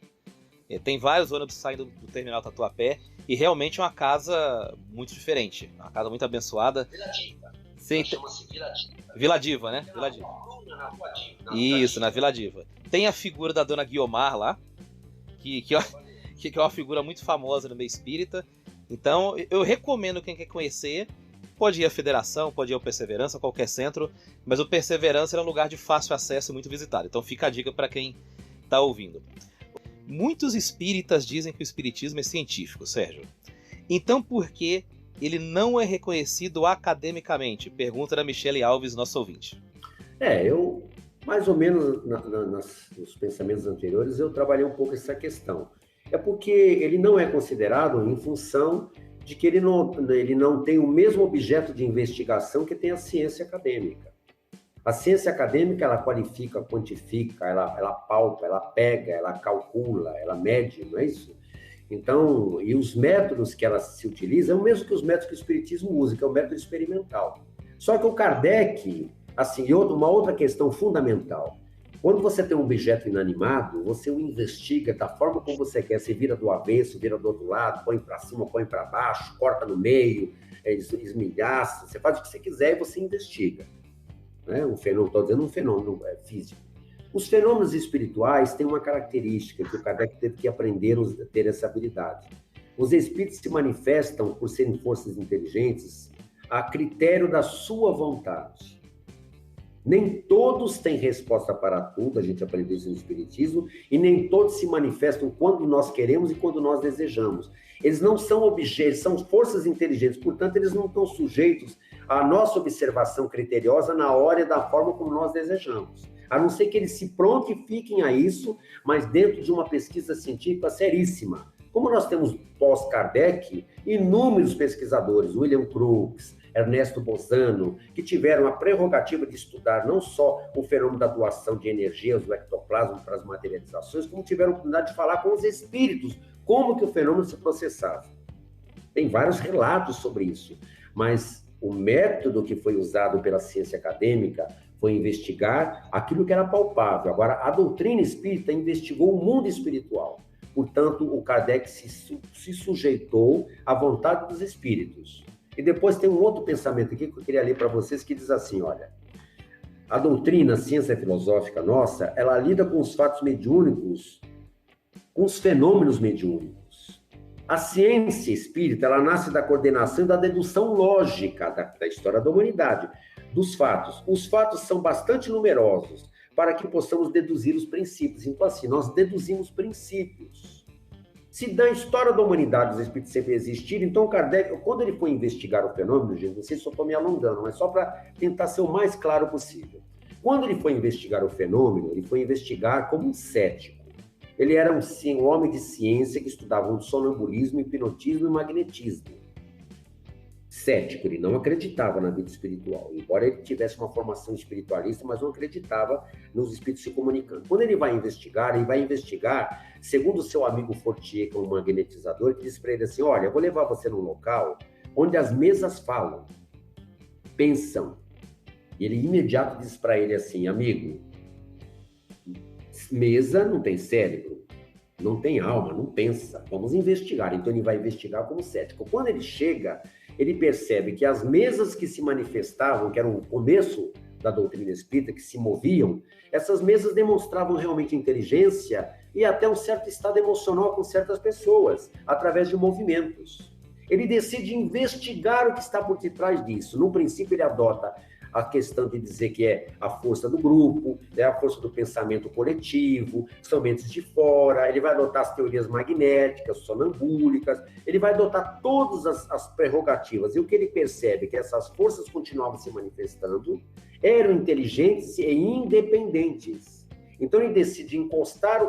Tem vários ônibus saindo do terminal Tatuapé e realmente é uma casa muito diferente, uma casa muito abençoada. Vila Diva. Sim, Chama-se Vila Diva. Vila Diva, né? Vila Diva. Isso, na Vila Diva. Tem a figura da Dona Guiomar lá, que é uma figura muito famosa no meio espírita. Então, eu recomendo quem quer conhecer, pode ir à Federação, pode ir ao Perseverança, qualquer centro, mas o Perseverança é um lugar de fácil acesso e muito visitado. Então fica a dica para quem está ouvindo. Muitos espíritas dizem que o espiritismo é científico, Sérgio. Então por que ele não é reconhecido academicamente? Pergunta da Michele Alves, nosso ouvinte. Eu, mais ou menos, nos pensamentos anteriores, eu trabalhei um pouco essa questão. É porque ele não é considerado em função de que ele não tem o mesmo objeto de investigação que tem a ciência acadêmica. A ciência acadêmica, ela qualifica, quantifica, ela palpa, ela pega, ela calcula, ela mede, não é isso? Então, e os métodos que ela se utiliza é o mesmo que os métodos que o espiritismo usa, que é o método experimental. Só que o Kardec, assim, uma outra questão fundamental, Quando você tem um objeto inanimado, você o investiga da forma como você quer. Você vira do avesso, vira do outro lado, põe para cima, põe para baixo, corta no meio, esmigalha, você faz o que você quiser e você investiga. Né? Um fenômeno, estou dizendo um fenômeno físico. Os fenômenos espirituais têm uma característica que o Kardec teve que aprender a ter essa habilidade. Os espíritos se manifestam por serem forças inteligentes a critério da sua vontade. Nem todos têm resposta para tudo, a gente aprendeu isso no Espiritismo, e nem todos se manifestam quando nós queremos e quando nós desejamos. Eles não são objetos, são forças inteligentes, portanto, eles não estão sujeitos à nossa observação criteriosa na hora e da forma como nós desejamos. A não ser que eles se prontifiquem a isso, mas dentro de uma pesquisa científica seríssima. Como nós temos pós-Kardec, inúmeros pesquisadores, William Crookes, Ernesto Bozano, que tiveram a prerrogativa de estudar não só o fenômeno da doação de energias do ectoplasma para as materializações, como tiveram a oportunidade de falar com os espíritos, como que o fenômeno se processava. Tem vários relatos sobre isso, mas o método que foi usado pela ciência acadêmica foi investigar aquilo que era palpável. Agora, a doutrina espírita investigou o mundo espiritual. Portanto, o Kardec se sujeitou à vontade dos espíritos. E depois tem um outro pensamento aqui que eu queria ler para vocês, que diz assim, olha, a doutrina, a ciência filosófica nossa, ela lida com os fatos mediúnicos, com os fenômenos mediúnicos. A ciência espírita, ela nasce da coordenação e da dedução lógica da história da humanidade, dos fatos. Os fatos são bastante numerosos para que possamos deduzir os princípios. Então, assim, nós deduzimos princípios. Se na história da humanidade os espíritos sempre existiram, então Kardec, quando ele foi investigar o fenômeno, gente, não sei se eu estou me alongando, mas só para tentar ser o mais claro possível. Quando ele foi investigar o fenômeno, ele foi investigar como um cético. Ele era um homem de ciência que estudava o sonambulismo, hipnotismo e magnetismo. Cético, ele não acreditava na vida espiritual, embora ele tivesse uma formação espiritualista, mas não acreditava nos espíritos se comunicando. Quando ele vai investigar, segundo o seu amigo Fortier, que é um magnetizador, que disse para ele assim, olha, eu vou levar você num local onde as mesas falam, pensam. E ele imediato disse para ele assim, amigo, mesa não tem cérebro, não tem alma, não pensa, vamos investigar. Então ele vai investigar como cético. Quando ele chega, ele percebe que as mesas que se manifestavam, que eram o começo da doutrina espírita, que se moviam, essas mesas demonstravam realmente inteligência e até um certo estado emocional com certas pessoas, através de movimentos. Ele decide investigar o que está por detrás disso. No princípio, ele adota a questão de dizer que é a força do grupo, é a força do pensamento coletivo, são mentes de fora, ele vai adotar as teorias magnéticas, sonambúlicas, ele vai adotar todas as prerrogativas. E o que ele percebe é que essas forças continuavam se manifestando, eram inteligentes e independentes. Então ele decide encostar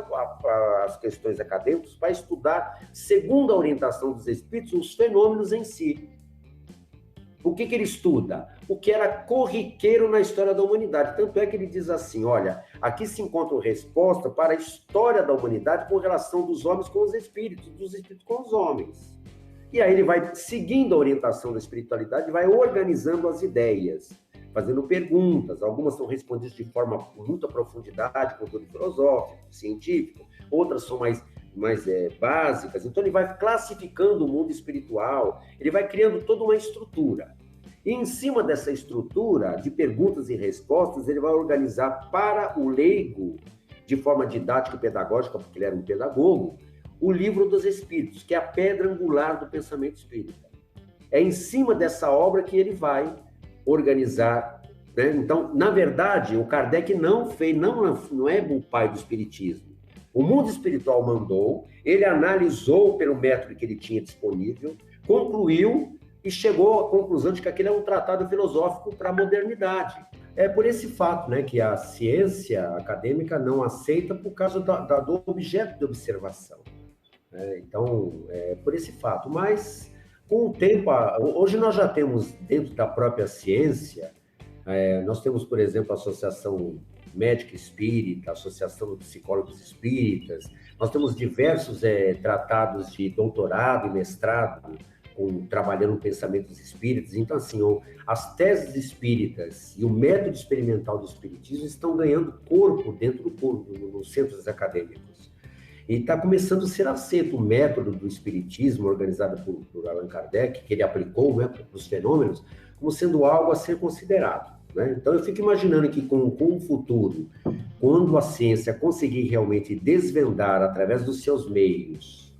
as questões acadêmicas para estudar, segundo a orientação dos espíritos, os fenômenos em si. O que ele estuda? O que era corriqueiro na história da humanidade. Tanto é que ele diz assim, olha, aqui se encontra resposta para a história da humanidade com relação dos homens com os espíritos, dos espíritos com os homens. E aí ele vai seguindo a orientação da espiritualidade, vai organizando as ideias, fazendo perguntas. Algumas são respondidas de forma com muita profundidade, com conteúdo filosófico, científico, outras são mais básicas. Então ele vai classificando o mundo espiritual, ele vai criando toda uma estrutura. E em cima dessa estrutura de perguntas e respostas, ele vai organizar para o leigo, de forma didática e pedagógica, porque ele era um pedagogo, o Livro dos Espíritos, que é a pedra angular do pensamento espírita. É em cima dessa obra que ele vai organizar, né? Então, na verdade, o Kardec não é o pai do espiritismo. O mundo espiritual mandou, ele analisou pelo método que ele tinha disponível, concluiu e chegou à conclusão de que aquele é um tratado filosófico para a modernidade. É por esse fato, né, que a ciência acadêmica não aceita por causa do objeto de observação. Então, é por esse fato. Mas, com o tempo, hoje nós já temos, dentro da própria ciência, nós temos, por exemplo, a Associação Médica Espírita, a Associação de Psicólogos Espíritas, nós temos diversos tratados de doutorado e mestrado trabalhando o pensamento dos espíritos. Então, assim, as teses espíritas e o método experimental do espiritismo estão ganhando corpo dentro do corpo, nos centros acadêmicos. E está começando a ser aceito o método do espiritismo, organizado por Allan Kardec, que ele aplicou, né, para os fenômenos, como sendo algo a ser considerado, né? Então, eu fico imaginando que com o futuro, quando a ciência conseguir realmente desvendar, através dos seus meios,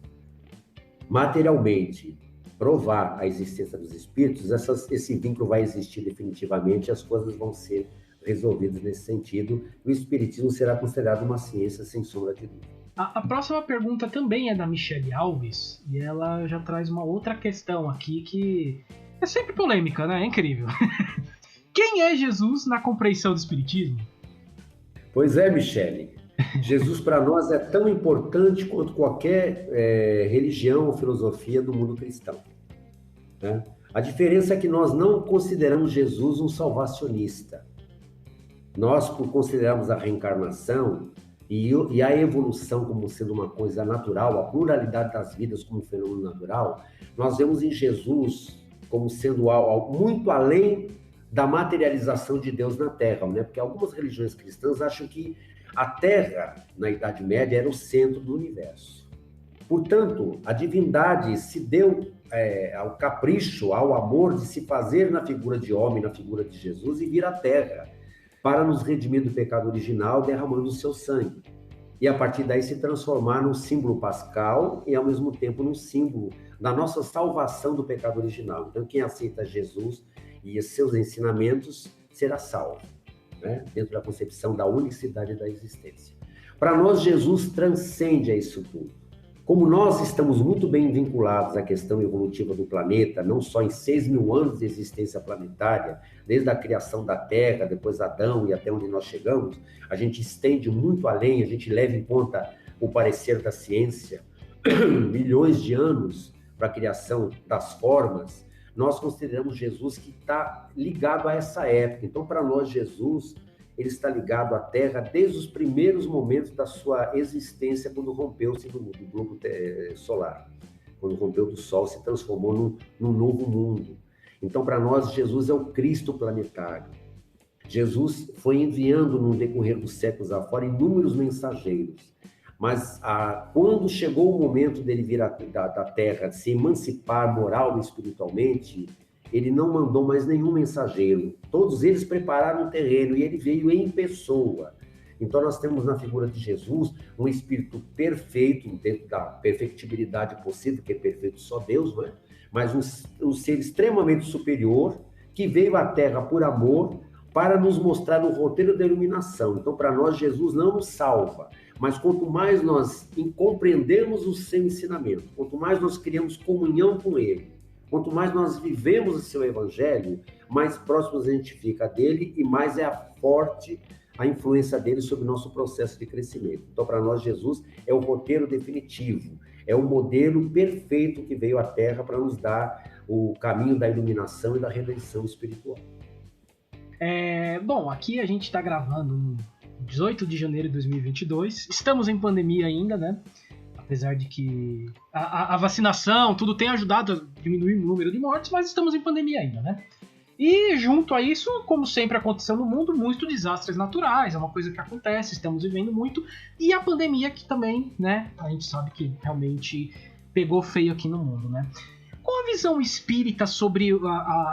materialmente, provar a existência dos espíritos, esse vínculo vai existir definitivamente e as coisas vão ser resolvidas nesse sentido. O espiritismo será considerado uma ciência sem sombra de dúvida. A próxima pergunta também é da Michele Alves, e ela já traz uma outra questão aqui que é sempre polêmica, né? É incrível. Quem é Jesus na compreensão do espiritismo? Pois é, Michele. Jesus para nós é tão importante quanto qualquer religião ou filosofia do mundo cristão, né? A diferença é que nós não consideramos Jesus um salvacionista. Nós, por considerarmos a reencarnação e a evolução como sendo uma coisa natural, a pluralidade das vidas como um fenômeno natural, nós vemos em Jesus como sendo algo muito além da materialização de Deus na Terra, né? Porque algumas religiões cristãs acham que a Terra, na Idade Média, era o centro do universo. Portanto, a divindade se deu ao capricho, ao amor de se fazer na figura de homem, na figura de Jesus, e vir à Terra para nos redimir do pecado original, derramando o seu sangue. E a partir daí se transformar num símbolo pascal e, ao mesmo tempo, num símbolo da nossa salvação do pecado original. Então, quem aceita Jesus e seus ensinamentos será salvo, né? Dentro da concepção da unicidade da existência. Para nós, Jesus transcende a isso tudo. Como nós estamos muito bem vinculados à questão evolutiva do planeta, não só em 6.000 anos de existência planetária, desde a criação da Terra, depois Adão e até onde nós chegamos, a gente estende muito além, a gente leva em conta o parecer da ciência, milhões de anos para a criação das formas. Nós consideramos Jesus que está ligado a essa época. Então, para nós, Jesus, ele está ligado à Terra desde os primeiros momentos da sua existência, quando rompeu-se do globo solar. Quando rompeu do Sol, se transformou num novo mundo. Então, para nós, Jesus é o Cristo planetário. Jesus foi enviando, no decorrer dos séculos afora, inúmeros mensageiros. Mas quando chegou o momento dele vir da Terra, de se emancipar moral e espiritualmente, ele não mandou mais nenhum mensageiro. Todos eles prepararam o terreno e ele veio em pessoa. Então nós temos na figura de Jesus um espírito perfeito, dentro da perfectibilidade possível, que é perfeito só Deus, não é? Mas um ser extremamente superior, que veio à Terra por amor, para nos mostrar o roteiro da iluminação. Então, para nós, Jesus não nos salva, mas quanto mais nós compreendemos o seu ensinamento, quanto mais nós criamos comunhão com ele, quanto mais nós vivemos o seu evangelho, mais próximos a gente fica dele e mais forte a influência dele sobre o nosso processo de crescimento. Então, para nós, Jesus é o roteiro definitivo, é o modelo perfeito que veio à Terra para nos dar o caminho da iluminação e da redenção espiritual. Bom, aqui a gente está gravando no 18 de janeiro de 2022. Estamos em pandemia ainda, né? Apesar de que a vacinação, tudo tem ajudado a diminuir o número de mortes, mas estamos em pandemia ainda, né? E junto a isso, como sempre aconteceu no mundo, muitos desastres naturais, é uma coisa que acontece, estamos vivendo muito. E a pandemia que também, né? A gente sabe que realmente pegou feio aqui no mundo, né? Qual a visão espírita sobre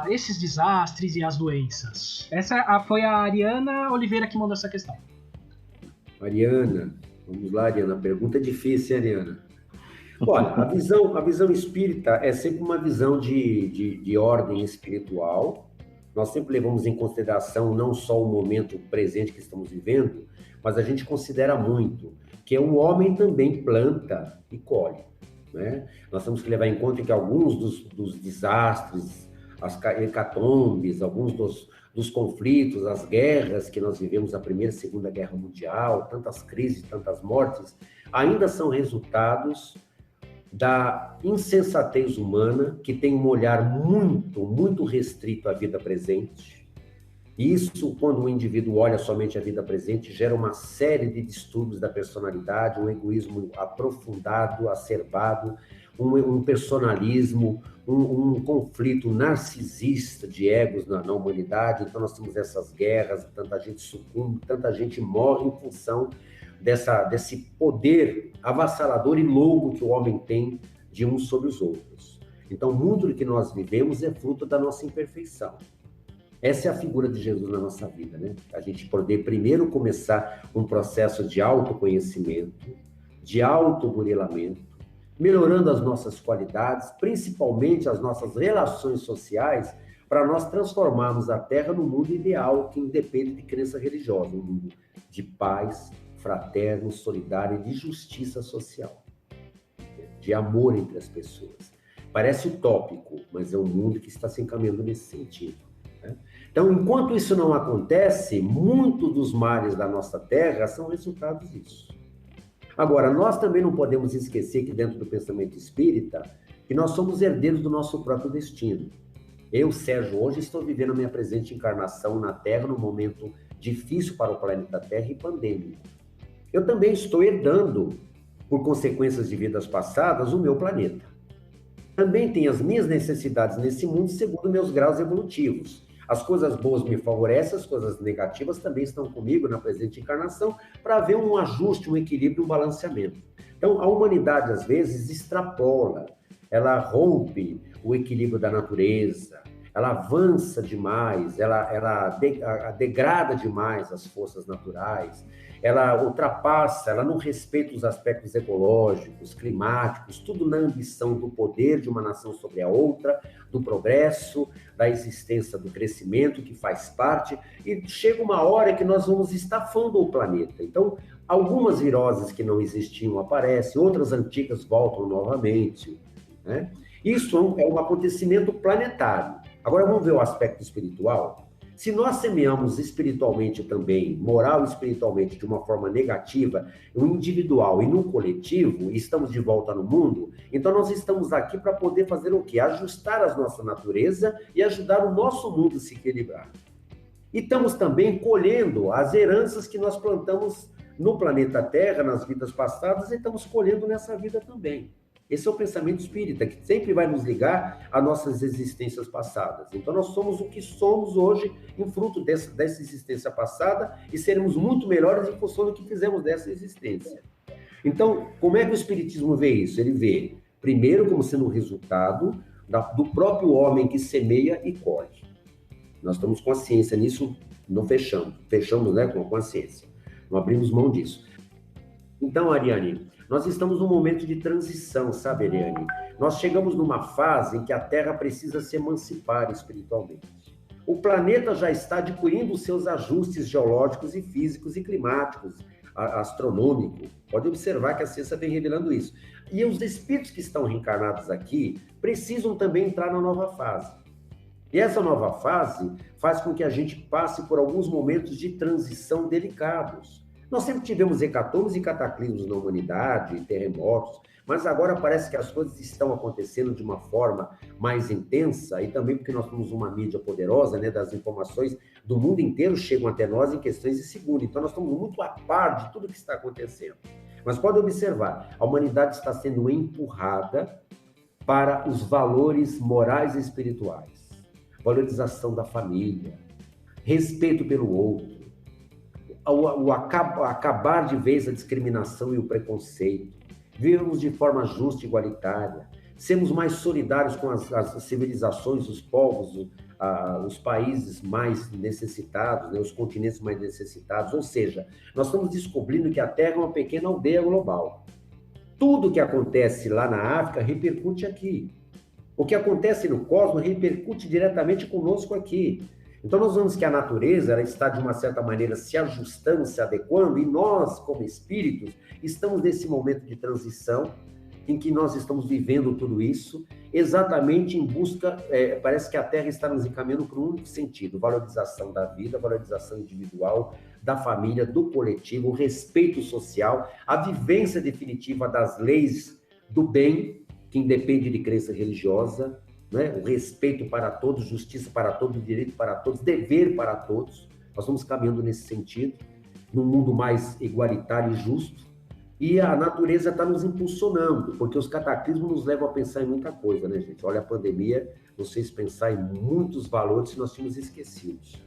esses desastres e as doenças? Essa foi a Ariana Oliveira que mandou essa questão. Ariana, vamos lá, Ariana. A pergunta é difícil, hein, Ariana? Olha, a visão espírita é sempre uma visão de ordem espiritual. Nós sempre levamos em consideração não só o momento presente que estamos vivendo, mas a gente considera muito que o homem também planta e colhe, né? Nós temos que levar em conta que alguns dos desastres, as hecatombes, alguns dos conflitos, as guerras que nós vivemos, a Primeira e Segunda Guerra Mundial, tantas crises, tantas mortes, ainda são resultados da insensatez humana, que tem um olhar muito, muito restrito à vida presente. Isso, quando o indivíduo olha somente a vida presente, gera uma série de distúrbios da personalidade, um egoísmo aprofundado, acerbado, um personalismo, um conflito narcisista de egos na humanidade. Então nós temos essas guerras, tanta gente sucumbe, tanta gente morre em função desse poder avassalador e louco que o homem tem de uns sobre os outros. Então o mundo que nós vivemos é fruto da nossa imperfeição. Essa é a figura de Jesus na nossa vida, né? A gente poder primeiro começar um processo de autoconhecimento, de autoburilamento, melhorando as nossas qualidades, principalmente as nossas relações sociais, para nós transformarmos a Terra num mundo ideal que independe de crença religiosa, um mundo de paz, fraterno, solidário e de justiça social, de amor entre as pessoas. Parece utópico, mas é um mundo que está se encaminhando nesse sentido, né? Então, enquanto isso não acontece, muitos dos males da nossa Terra são resultados disso. Agora, nós também não podemos esquecer que dentro do pensamento espírita, que nós somos herdeiros do nosso próprio destino. Eu, Sérgio, hoje estou vivendo a minha presente encarnação na Terra num momento difícil para o planeta Terra e pandêmico. Eu também estou herdando, por consequências de vidas passadas, o meu planeta. Também tenho as minhas necessidades nesse mundo segundo meus graus evolutivos. As coisas boas me favorecem, as coisas negativas também estão comigo na presente encarnação para haver um ajuste, um equilíbrio, um balanceamento. Então, a humanidade, às vezes, extrapola, ela rompe o equilíbrio da natureza, ela avança demais, ela degrada demais as forças naturais, ela ultrapassa, ela não respeita os aspectos ecológicos, climáticos, tudo na ambição do poder de uma nação sobre a outra, do progresso, da existência, do crescimento que faz parte, e chega uma hora que nós vamos estafando o planeta. Então, algumas viroses que não existiam aparecem, outras antigas voltam novamente, né? Isso é um acontecimento planetário. Agora vamos ver o aspecto espiritual. Se nós semeamos espiritualmente também, moral e espiritualmente, de uma forma negativa, no individual e no coletivo, e estamos de volta no mundo, então nós estamos aqui para poder fazer o quê? Ajustar a nossa natureza e ajudar o nosso mundo a se equilibrar. E estamos também colhendo as heranças que nós plantamos no planeta Terra, nas vidas passadas, e estamos colhendo nessa vida também. Esse é o pensamento espírita, que sempre vai nos ligar às nossas existências passadas. Então, nós somos o que somos hoje em fruto dessa existência passada e seremos muito melhores em função do que fizemos dessa existência. Então, como é que o Espiritismo vê isso? Ele vê, primeiro, como sendo um resultado do próprio homem que semeia e colhe. Nós estamos com a ciência nisso, não fechamos, né, com a consciência, não abrimos mão disso. Então, Ariane, nós estamos num momento de transição, sabe, Ariane? Nós chegamos numa fase em que a Terra precisa se emancipar espiritualmente. O planeta já está adquirindo os seus ajustes geológicos e físicos e climáticos, astronômicos. Pode observar que a ciência vem revelando isso. E os espíritos que estão reencarnados aqui precisam também entrar na nova fase. E essa nova fase faz com que a gente passe por alguns momentos de transição delicados. Nós sempre tivemos hecatombes e cataclismos na humanidade, terremotos, mas agora parece que as coisas estão acontecendo de uma forma mais intensa, e também porque nós temos uma mídia poderosa, né, das informações do mundo inteiro chegam até nós em questões de segundo. Então nós estamos muito a par de tudo que está acontecendo. Mas pode observar, a humanidade está sendo empurrada para os valores morais e espirituais. Valorização da família, respeito pelo outro, acabar de vez a discriminação e o preconceito, vivermos de forma justa e igualitária, sermos mais solidários com as civilizações, os povos, os países mais necessitados, né, os continentes mais necessitados. Ou seja, nós estamos descobrindo que a Terra é uma pequena aldeia global. Tudo que acontece lá na África repercute aqui. O que acontece no cosmos repercute diretamente conosco aqui. Então, nós vemos que a natureza ela está, de uma certa maneira, se ajustando, se adequando, e nós, como espíritos, estamos nesse momento de transição, em que nós estamos vivendo tudo isso, exatamente em busca, parece que a Terra está nos encaminhando para um único sentido, valorização da vida, valorização individual, da família, do coletivo, o respeito social, a vivência definitiva das leis do bem, que independe de crença religiosa, né? O respeito para todos, justiça para todos, direito para todos, dever para todos. Nós estamos caminhando nesse sentido, num mundo mais igualitário e justo. E a natureza está nos impulsionando, porque os cataclismos nos levam a pensar em muita coisa, né, gente? Olha, a pandemia nos fez pensar em muitos valores que nós tínhamos esquecidos.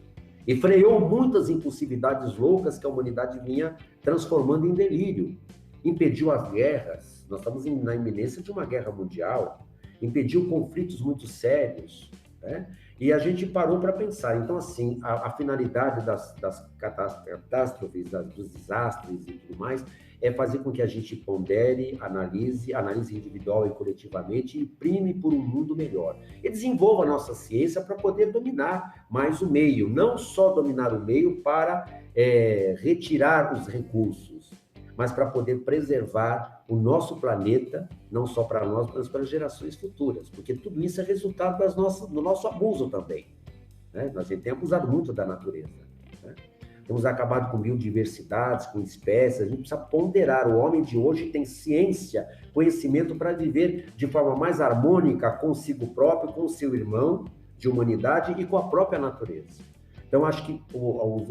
E freou muitas impulsividades loucas que a humanidade vinha transformando em delírio. Impediu as guerras, nós estamos na iminência de uma guerra mundial, impediu conflitos muito sérios, né? E a gente parou para pensar. Então, assim, a finalidade das catástrofes, dos desastres e tudo mais, é fazer com que a gente pondere, analise individual e coletivamente, e prime por um mundo melhor. E desenvolva a nossa ciência para poder dominar mais o meio, não só dominar o meio para retirar os recursos, mas para poder preservar o nosso planeta, não só para nós, mas para gerações futuras, porque tudo isso é resultado do nosso abuso também, né? Nós temos abusado muito da natureza, né? Temos acabado com biodiversidades, com espécies, a gente precisa ponderar. O homem de hoje tem ciência, conhecimento para viver de forma mais harmônica consigo próprio, com o seu irmão de humanidade e com a própria natureza. Então, acho que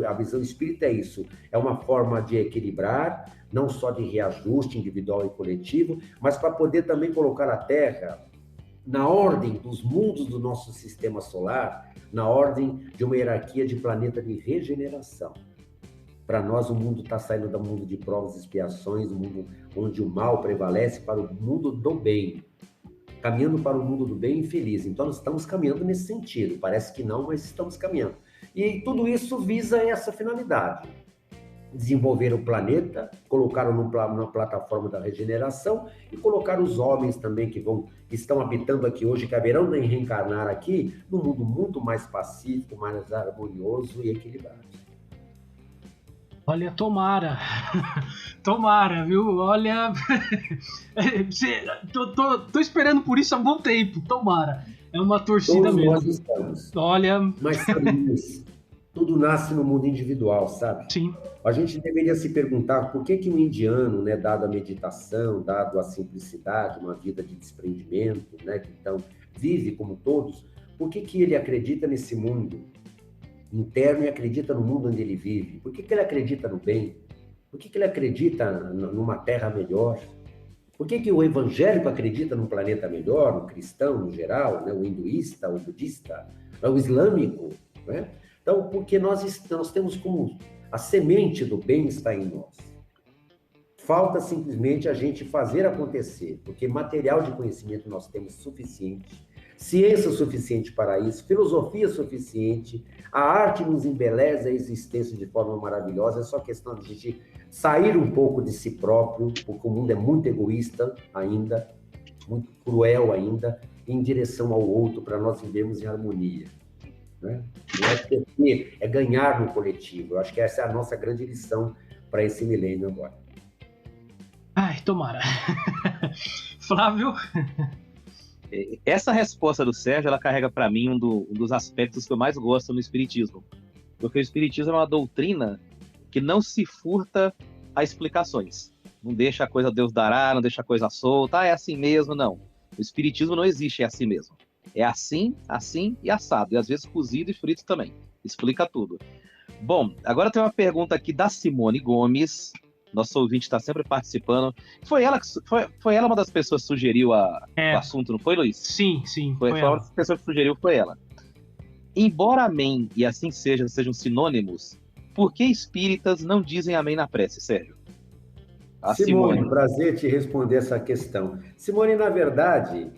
a visão espírita é isso, é uma forma de equilibrar, não só de reajuste individual e coletivo, mas para poder também colocar a Terra na ordem dos mundos do nosso sistema solar, na ordem de uma hierarquia de planeta de regeneração. Para nós, o mundo está saindo do mundo de provas e expiações, um mundo onde o mal prevalece, para o mundo do bem, caminhando para o mundo do bem e feliz. Então, nós estamos caminhando nesse sentido, parece que não, mas estamos caminhando. E tudo isso visa essa finalidade: desenvolver o planeta, colocá-lo numa plataforma da regeneração e colocar os homens também que estão habitando aqui hoje, que haverão de reencarnar aqui, num mundo muito mais pacífico, mais harmonioso e equilibrado. Olha, tomara. Tomara, viu? Olha, tô esperando por isso há um bom tempo. Tomara. É uma torcida Todos mesmo. nós estamos. Olha, Mas sabe isso? Tudo nasce no mundo individual, sabe? sim. A gente deveria se perguntar por que um indiano, né, dado a meditação, dado a simplicidade, uma vida de desprendimento, né, que então vive como todos, por que ele acredita nesse mundo interno e acredita no mundo onde ele vive? Por que ele acredita no bem? Por que ele acredita numa terra melhor? Por que o evangélico acredita num planeta melhor, o cristão no geral, né, o hinduísta, o budista, o islâmico, né? Então, porque nós temos como a semente do bem está em nós. Falta simplesmente a gente fazer acontecer, porque material de conhecimento nós temos suficiente, ciência suficiente para isso, filosofia suficiente, a arte nos embeleza a existência de forma maravilhosa, é só questão de a gente sair um pouco de si próprio, porque o mundo é muito egoísta ainda, muito cruel ainda, em direção ao outro, para nós vivermos em harmonia. Né? Não é perder, é ganhar no coletivo. Eu acho que essa é a nossa grande lição para esse milênio agora. Ai, tomara. Flávio? Essa resposta do Sérgio, ela carrega para mim um dos aspectos que eu mais gosto no Espiritismo. Porque o Espiritismo é uma doutrina que não se furta a explicações. Não deixa a coisa Deus dará, não deixa a coisa solta. É assim mesmo, não. O Espiritismo não existe, é assim mesmo. É assim, assim e assado. E às vezes cozido e frito também. Explica tudo. Bom, agora tem uma pergunta aqui da Simone Gomes. Nosso ouvinte está sempre participando. Foi ela uma das pessoas que sugeriu o assunto, não foi, Luiz? Sim. Foi uma das pessoas que sugeriu, foi ela. Embora amém e assim seja, sejam sinônimos, por que espíritas não dizem amém na prece, Sérgio? Simone, prazer te responder essa questão. Simone, na verdade,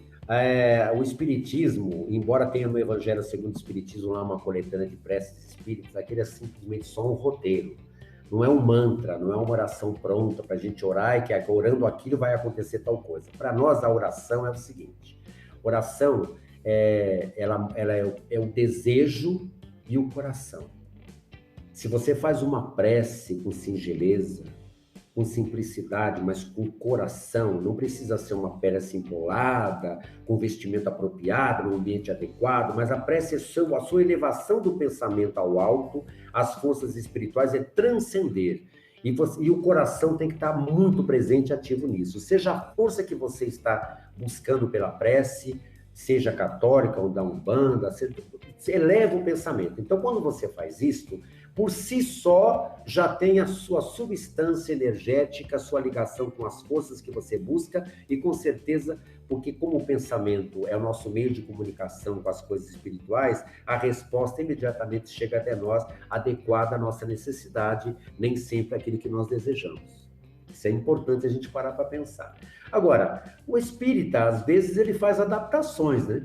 o Espiritismo, embora tenha no Evangelho segundo o Espiritismo lá uma coletânea de preces espíritas, aquele é simplesmente só um roteiro. Não é um mantra, não é uma oração pronta para a gente orar e que orando aquilo vai acontecer tal coisa. Para nós, a oração é o seguinte: oração ela é o desejo e o coração. Se você faz uma prece com singeleza, com simplicidade, mas com coração, não precisa ser uma prece empolada, com vestimento apropriado, no ambiente adequado, mas a prece é a sua elevação do pensamento ao alto, as forças espirituais, é transcender. E o coração tem que estar muito presente e ativo nisso. Seja a força que você está buscando pela prece, seja católica ou da Umbanda, você eleva o pensamento. Então, quando você faz isso, por si só, já tem a sua substância energética, a sua ligação com as forças que você busca, e com certeza, porque como o pensamento é o nosso meio de comunicação com as coisas espirituais, a resposta imediatamente chega até nós, adequada à nossa necessidade, nem sempre aquilo que nós desejamos. Isso é importante a gente parar para pensar. Agora, o espírita, às vezes, ele faz adaptações, né?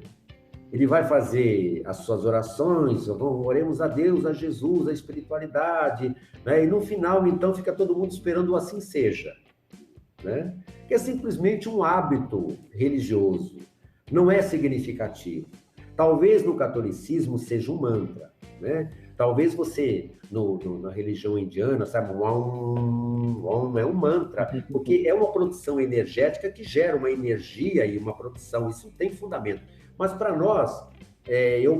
Ele vai fazer as suas orações, oremos a Deus, a Jesus, a espiritualidade, né? E no final, então, fica todo mundo esperando o assim seja, né? Que é simplesmente um hábito religioso, não é significativo. Talvez no catolicismo seja um mantra, né? Talvez você, na religião indiana, sabe, é um mantra, porque é uma produção energética que gera uma energia e uma produção, isso tem fundamento. Mas para nós,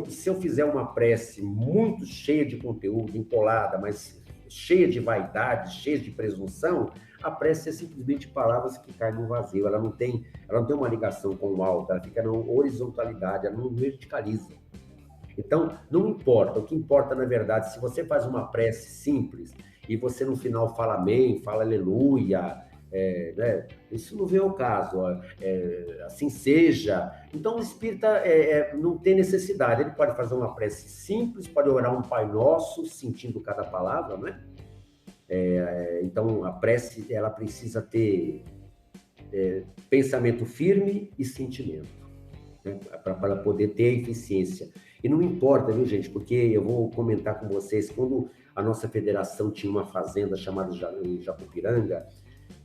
se eu fizer uma prece muito cheia de conteúdo, empolada, mas cheia de vaidade, cheia de presunção, a prece é simplesmente palavras que caem no vazio, ela não tem uma ligação com o alto, ela fica na horizontalidade, ela não verticaliza. Então, não importa, o que importa, na verdade, se você faz uma prece simples e você no final fala amém, fala aleluia, né? Isso não vem ao caso, assim seja. Então, o espírita não tem necessidade, ele pode fazer uma prece simples, pode orar um Pai Nosso, sentindo cada palavra, né? Então, a prece, ela precisa ter pensamento firme e sentimento, né? Para poder ter eficiência. E não importa, viu, gente? Porque eu vou comentar com vocês, quando a nossa federação tinha uma fazenda chamada Jacupiranga,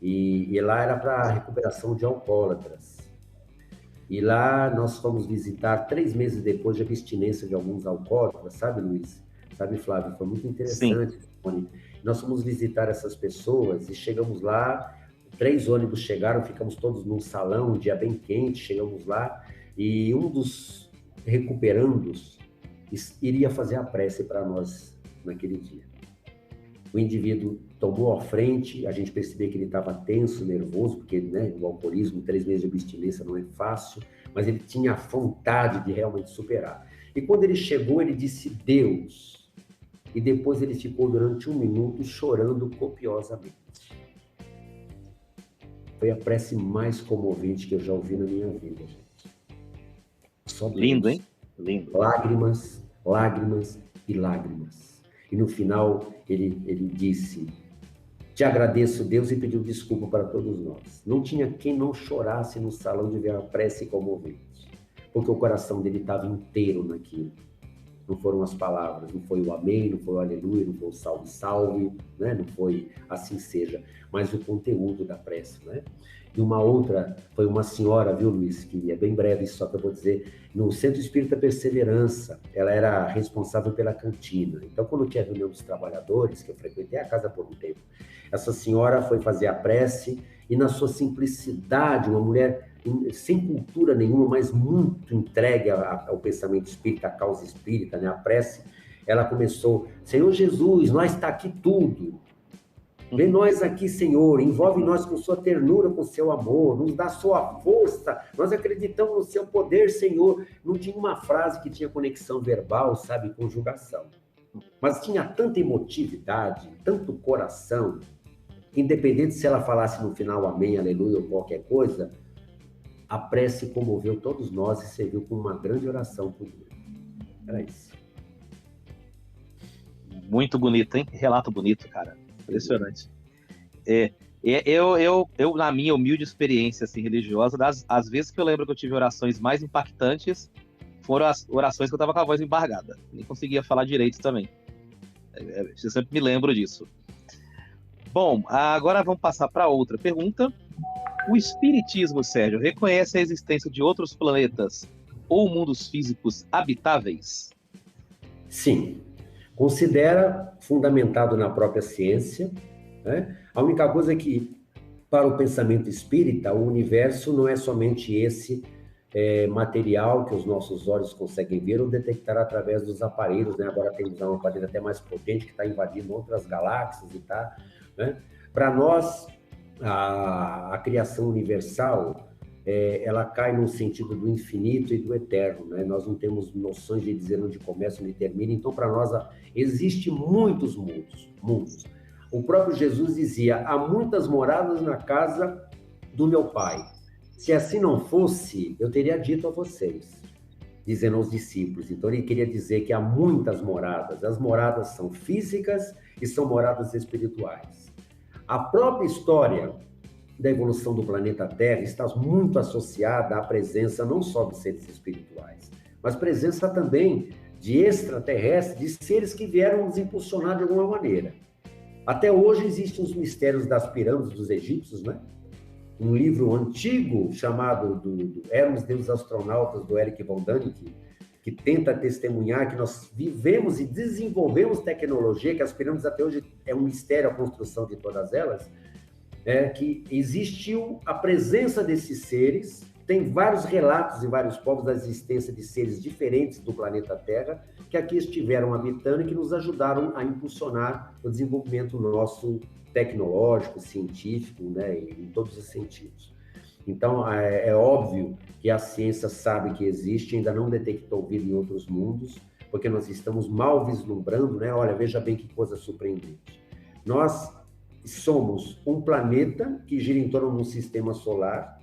e lá era para recuperação de alcoólatras. E lá nós fomos visitar 3 meses depois de abstinência de alguns alcoólatras, sabe, Luiz? Sabe, Flávio? Foi muito interessante. Sim. Nós fomos visitar essas pessoas e chegamos lá, 3 ônibus chegaram, ficamos todos num salão, um dia bem quente, chegamos lá, e um dos recuperandos iria fazer a prece para nós naquele dia. O indivíduo tomou a frente, a gente percebeu que ele estava tenso, nervoso, porque, né, o alcoolismo, 3 meses de abstinência não é fácil, mas ele tinha a vontade de realmente superar. E quando ele chegou, ele disse Deus, e depois ele ficou durante 1 minuto chorando copiosamente. Foi a prece mais comovente que eu já ouvi na minha vida, gente. Só lindo, hein? Lindo. Lágrimas, lágrimas e lágrimas. E no final ele disse, te agradeço, Deus, e pediu desculpa para todos nós. Não tinha quem não chorasse no salão de ver a prece comovente, porque o coração dele estava inteiro naquilo. Não foram as palavras, não foi o amém, não foi o aleluia, não foi o salve, salve, né? Não foi assim seja, mas o conteúdo da prece, né? E uma outra, foi uma senhora, viu, Luiz, que é bem breve, só que eu vou dizer, no Centro Espírita Perseverança, ela era responsável pela cantina. Então, quando tinha reunião dos trabalhadores, que eu frequentei a casa por um tempo, essa senhora foi fazer a prece e, na sua simplicidade, uma mulher sem cultura nenhuma, mas muito entregue ao pensamento espírita, à causa espírita, né? A prece, ela começou, Senhor Jesus, nós está aqui tudo. Vê nós aqui, Senhor, envolve nós com sua ternura, com seu amor, nos dá sua força, nós acreditamos no seu poder, Senhor. Não tinha uma frase que tinha conexão verbal, sabe, conjugação. Mas tinha tanta emotividade, tanto coração, independente se ela falasse no final amém, aleluia ou qualquer coisa, a prece comoveu todos nós e serviu como uma grande oração por Deus. Era isso. Muito bonito, hein? Relato bonito, cara. Impressionante. Eu, na minha humilde experiência assim, religiosa, as vezes que eu lembro que eu tive orações mais impactantes, foram as orações que eu estava com a voz embargada. Nem conseguia falar direito também. Eu sempre me lembro disso. Bom, agora vamos passar para outra pergunta. O espiritismo, Sérgio, reconhece a existência de outros planetas ou mundos físicos habitáveis? Sim. Considera fundamentado na própria ciência, né? A única coisa é que, para o pensamento espírita, o universo não é somente esse material que os nossos olhos conseguem ver ou detectar através dos aparelhos, né? Agora temos um aparelho até mais potente que está invadindo outras galáxias e tá, né? Para nós, a criação universal ela cai no sentido do infinito e do eterno, né? Nós não temos noções de dizer onde começa e onde termina, então para nós existe muitos mundos. O próprio Jesus dizia, há muitas moradas na casa do meu Pai. Se assim não fosse, eu teria dito a vocês, dizendo aos discípulos. Então ele queria dizer que há muitas moradas. As moradas são físicas e são moradas espirituais. A própria história da evolução do planeta Terra está muito associada à presença não só de seres espirituais, mas presença também de extraterrestres, de seres que vieram nos impulsionar de alguma maneira. Até hoje existem os mistérios das pirâmides dos egípcios, né? Um livro antigo chamado do Éramos Deuses Astronautas, do Eric von Däniken, que tenta testemunhar que nós vivemos e desenvolvemos tecnologia, que as pirâmides até hoje é um mistério a construção de todas elas, que existiu a presença desses seres. Tem vários relatos em vários povos da existência de seres diferentes do planeta Terra, que aqui estiveram habitando e que nos ajudaram a impulsionar o desenvolvimento nosso tecnológico, científico, né, em todos os sentidos. Então, é óbvio que a ciência sabe que existe, ainda não detectou vida em outros mundos, porque nós estamos mal vislumbrando, né? Olha, veja bem que coisa surpreendente. Nós somos um planeta que gira em torno de um sistema solar,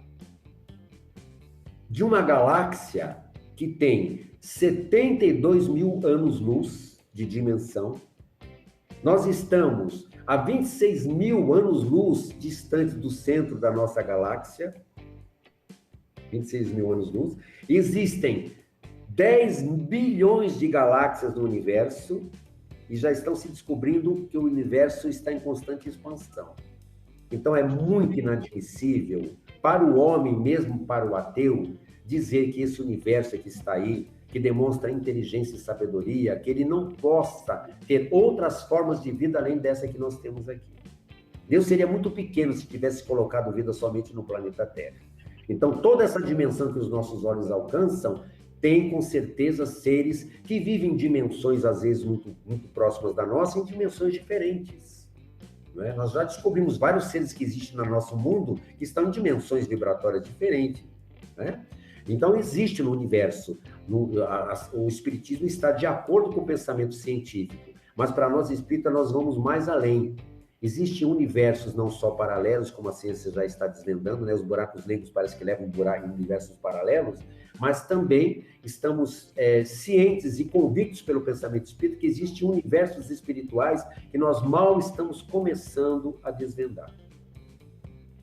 de uma galáxia que tem 72 mil anos-luz de dimensão. Nós estamos a 26 mil anos-luz distantes do centro da nossa galáxia. 26 mil anos-luz. Existem 10 bilhões de galáxias no universo e já estão se descobrindo que o universo está em constante expansão. Então, é muito inadmissível para o homem, mesmo para o ateu, dizer que esse universo que está aí, que demonstra inteligência e sabedoria, que ele não possa ter outras formas de vida além dessa que nós temos aqui. Deus seria muito pequeno se tivesse colocado vida somente no planeta Terra. Então, toda essa dimensão que os nossos olhos alcançam, tem com certeza seres que vivem em dimensões, às vezes, muito, muito próximas da nossa, em dimensões diferentes. Não é? Nós já descobrimos vários seres que existem no nosso mundo que estão em dimensões vibratórias diferentes. Né? Então, existe no universo, o espiritismo está de acordo com o pensamento científico, mas para nós espíritas nós vamos mais além. Existem universos não só paralelos, como a ciência já está desvendando, né? Os buracos negros parece que levam em universos paralelos, mas também estamos cientes e convictos pelo pensamento espírita que existem universos espirituais que nós mal estamos começando a desvendar.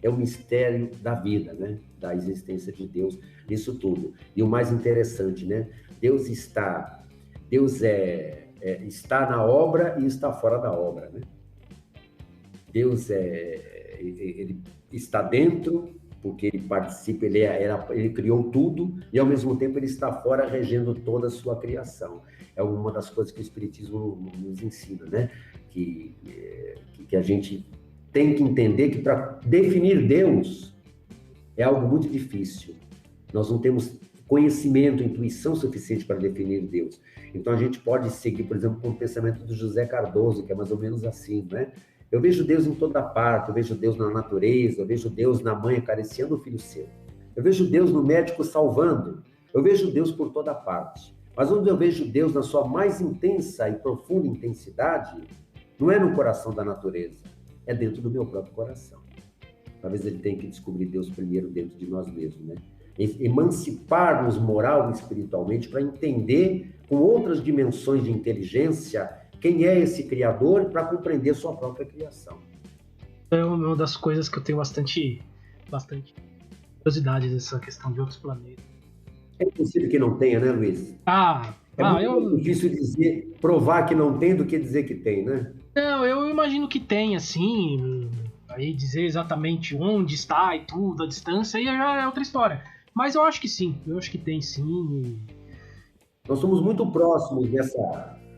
É o mistério da vida, né? Da existência de Deus nisso tudo. E o mais interessante, né? Deus está na obra e está fora da obra, né? Deus ele está dentro, porque ele participa, ele criou tudo, e ao mesmo tempo ele está fora regendo toda a sua criação. É uma das coisas que o Espiritismo nos ensina, né? Que a gente tem que entender que para definir Deus é algo muito difícil. Nós não temos conhecimento, intuição suficiente para definir Deus. Então a gente pode seguir, por exemplo, com o pensamento do José Cardoso, que é mais ou menos assim, né? Eu vejo Deus em toda parte, eu vejo Deus na natureza, eu vejo Deus na mãe acariciando o filho seu. Eu vejo Deus no médico salvando, eu vejo Deus por toda parte. Mas onde eu vejo Deus na sua mais intensa e profunda intensidade, não é no coração da natureza, é dentro do meu próprio coração. Talvez ele tenha que descobrir Deus primeiro dentro de nós mesmos, né? Emancipar-nos moral e espiritualmente para entender com outras dimensões de inteligência quem é esse Criador para compreender sua própria criação. É uma das coisas que eu tenho bastante curiosidade dessa questão de outros planetas. É possível que não tenha, né, Luiz? Eu difícil dizer, provar que não tem do que dizer que tem, né? Não, eu imagino que tem, assim, aí dizer exatamente onde está e tudo, a distância, aí já é outra história. Mas eu acho que sim, eu acho que tem sim. Nós somos muito próximos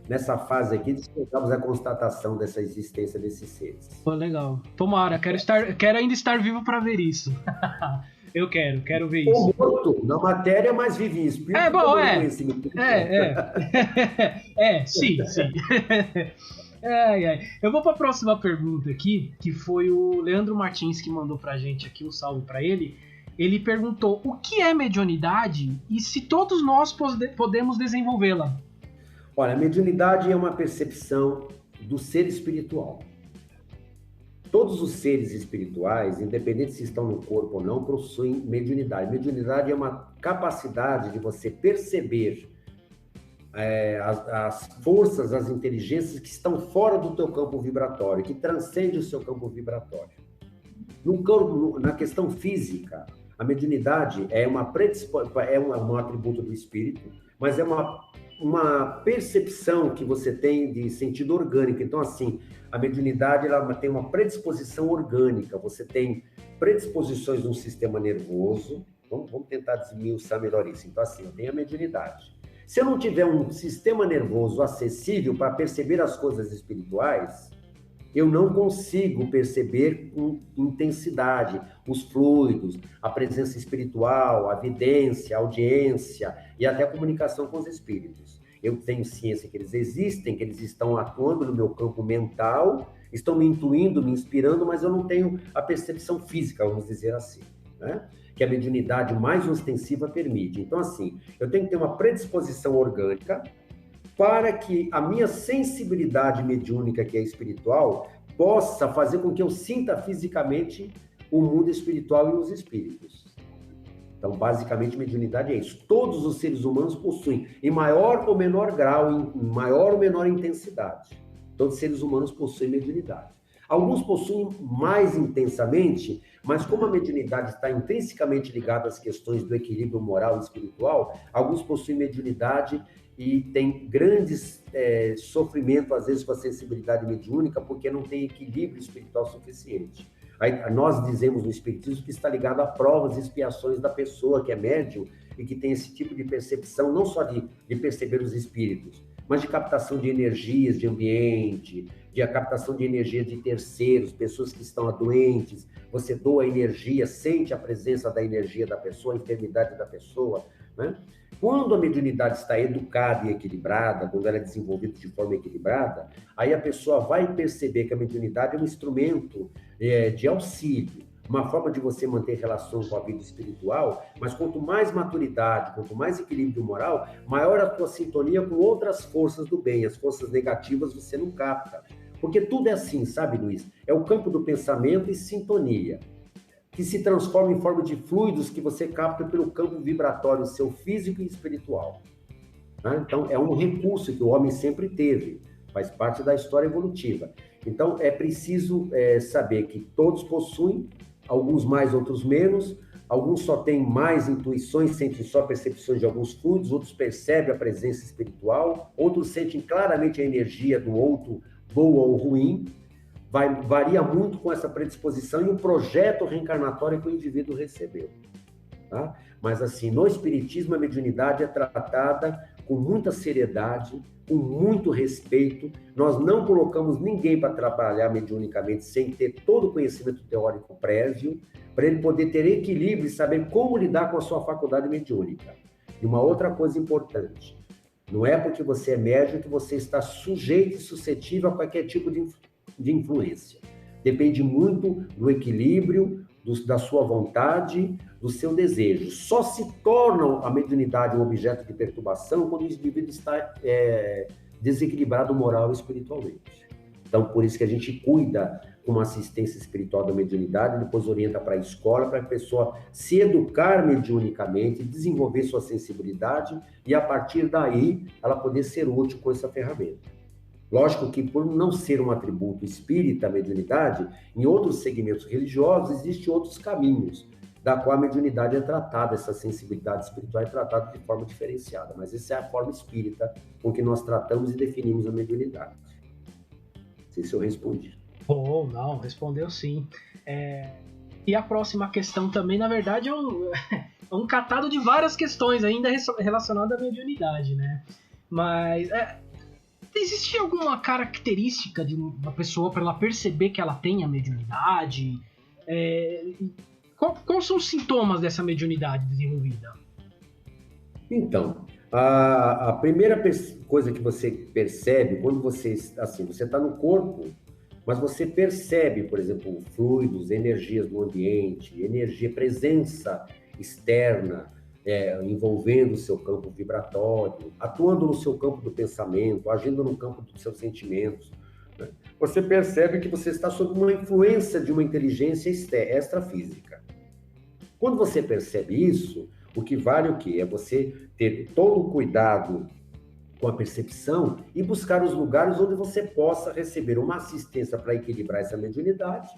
nessa fase aqui de chegarmos à constatação dessa existência desses seres. Pô, legal. Tomara, quero ainda estar vivo para ver isso. Eu quero ver isso. Ou morto na matéria, mas vive em espírito. Sim. Eu vou para a próxima pergunta aqui, que foi o Leandro Martins que mandou pra gente aqui, um salve para ele. ele perguntou o que é mediunidade e se todos nós podemos desenvolvê-la. Olha, a mediunidade é uma percepção do ser espiritual. Todos os seres espirituais, independente se estão no corpo ou não, possuem mediunidade. Mediunidade é uma capacidade de você perceber as forças, as inteligências que estão fora do teu campo vibratório, que transcende o seu campo vibratório. Na questão física, a mediunidade é um atributo do espírito, mas é uma percepção que você tem de sentido orgânico. Então, assim, a mediunidade ela tem uma predisposição orgânica, você tem predisposições no sistema nervoso. Vamos tentar desmiuçar melhor isso. Então, assim, eu tenho a mediunidade. Se eu não tiver um sistema nervoso acessível para perceber as coisas espirituais, eu não consigo perceber com intensidade os fluidos, a presença espiritual, a vidência, a audiência e até a comunicação com os espíritos. Eu tenho ciência que eles existem, que eles estão atuando no meu campo mental, estão me intuindo, me inspirando, mas eu não tenho a percepção física, vamos dizer assim, né? Que a mediunidade mais ostensiva permite. Então, assim, eu tenho que ter uma predisposição orgânica para que a minha sensibilidade mediúnica, que é espiritual, possa fazer com que eu sinta fisicamente o mundo espiritual e os espíritos. Então, basicamente, mediunidade é isso. Todos os seres humanos possuem, em maior ou menor grau, em maior ou menor intensidade. Todos os seres humanos possuem mediunidade. Alguns possuem mais intensamente, mas como a mediunidade está intrinsecamente ligada às questões do equilíbrio moral e espiritual, alguns possuem mediunidade e tem grandes sofrimento, às vezes, com a sensibilidade mediúnica, porque não tem equilíbrio espiritual suficiente. Aí, nós dizemos no Espiritismo que está ligado a provas e expiações da pessoa que é médium e que tem esse tipo de percepção, não só de perceber os espíritos, mas de captação de energias de ambiente, de a captação de energias de terceiros, pessoas que estão doentes, você doa energia, sente a presença da energia da pessoa, a enfermidade da pessoa, né? Quando a mediunidade está educada e equilibrada, quando ela é desenvolvida de forma equilibrada, aí a pessoa vai perceber que a mediunidade é um instrumento de auxílio, uma forma de você manter relação com a vida espiritual, mas quanto mais maturidade, quanto mais equilíbrio moral, maior a tua sintonia com outras forças do bem. As forças negativas você não capta. Porque tudo é assim, sabe, Luiz? É o campo do pensamento e sintonia, que se transforma em forma de fluidos que você capta pelo campo vibratório seu físico e espiritual. Né? Então, é um recurso que o homem sempre teve, faz parte da história evolutiva. Então, é preciso saber que todos possuem, alguns mais, outros menos, alguns só têm mais intuições, sentem só percepções de alguns fluidos, outros percebem a presença espiritual, outros sentem claramente a energia do outro, boa ou ruim. Varia muito com essa predisposição e o projeto reencarnatório que o indivíduo recebeu. Tá? Mas, assim, no Espiritismo, a mediunidade é tratada com muita seriedade, com muito respeito. Nós não colocamos ninguém para trabalhar mediunicamente sem ter todo o conhecimento teórico prévio, para ele poder ter equilíbrio e saber como lidar com a sua faculdade mediúnica. E uma outra coisa importante, não é porque você é médium que você está sujeito e suscetível a qualquer tipo de influência. Depende muito do equilíbrio, da sua vontade, do seu desejo. Só se torna a mediunidade um objeto de perturbação quando o indivíduo está desequilibrado moral e espiritualmente. Então, por isso que a gente cuida com uma assistência espiritual da mediunidade, depois orienta para a escola, para a pessoa se educar mediunicamente, desenvolver sua sensibilidade e, a partir daí, ela poder ser útil com essa ferramenta. Lógico que, por não ser um atributo espírita, a mediunidade, em outros segmentos religiosos, existem outros caminhos, da qual a mediunidade é tratada, essa sensibilidade espiritual é tratada de forma diferenciada. Mas essa é a forma espírita com que nós tratamos e definimos a mediunidade. Não sei se eu respondi. Não, respondeu sim. E a próxima questão também, na verdade, é um catado de várias questões ainda relacionadas à mediunidade, né? Mas... existe alguma característica de uma pessoa para ela perceber que ela tem a mediunidade? Quais são os sintomas dessa mediunidade desenvolvida? Então, a primeira coisa que você percebe quando você está no corpo, mas você percebe, por exemplo, fluidos, energias do ambiente, energia, presença externa, envolvendo o seu campo vibratório, atuando no seu campo do pensamento, agindo no campo dos seus sentimentos. Né? Você percebe que você está sob uma influência de uma inteligência extrafísica. Quando você percebe isso, o que vale o quê? É você ter todo o cuidado com a percepção e buscar os lugares onde você possa receber uma assistência para equilibrar essa mediunidade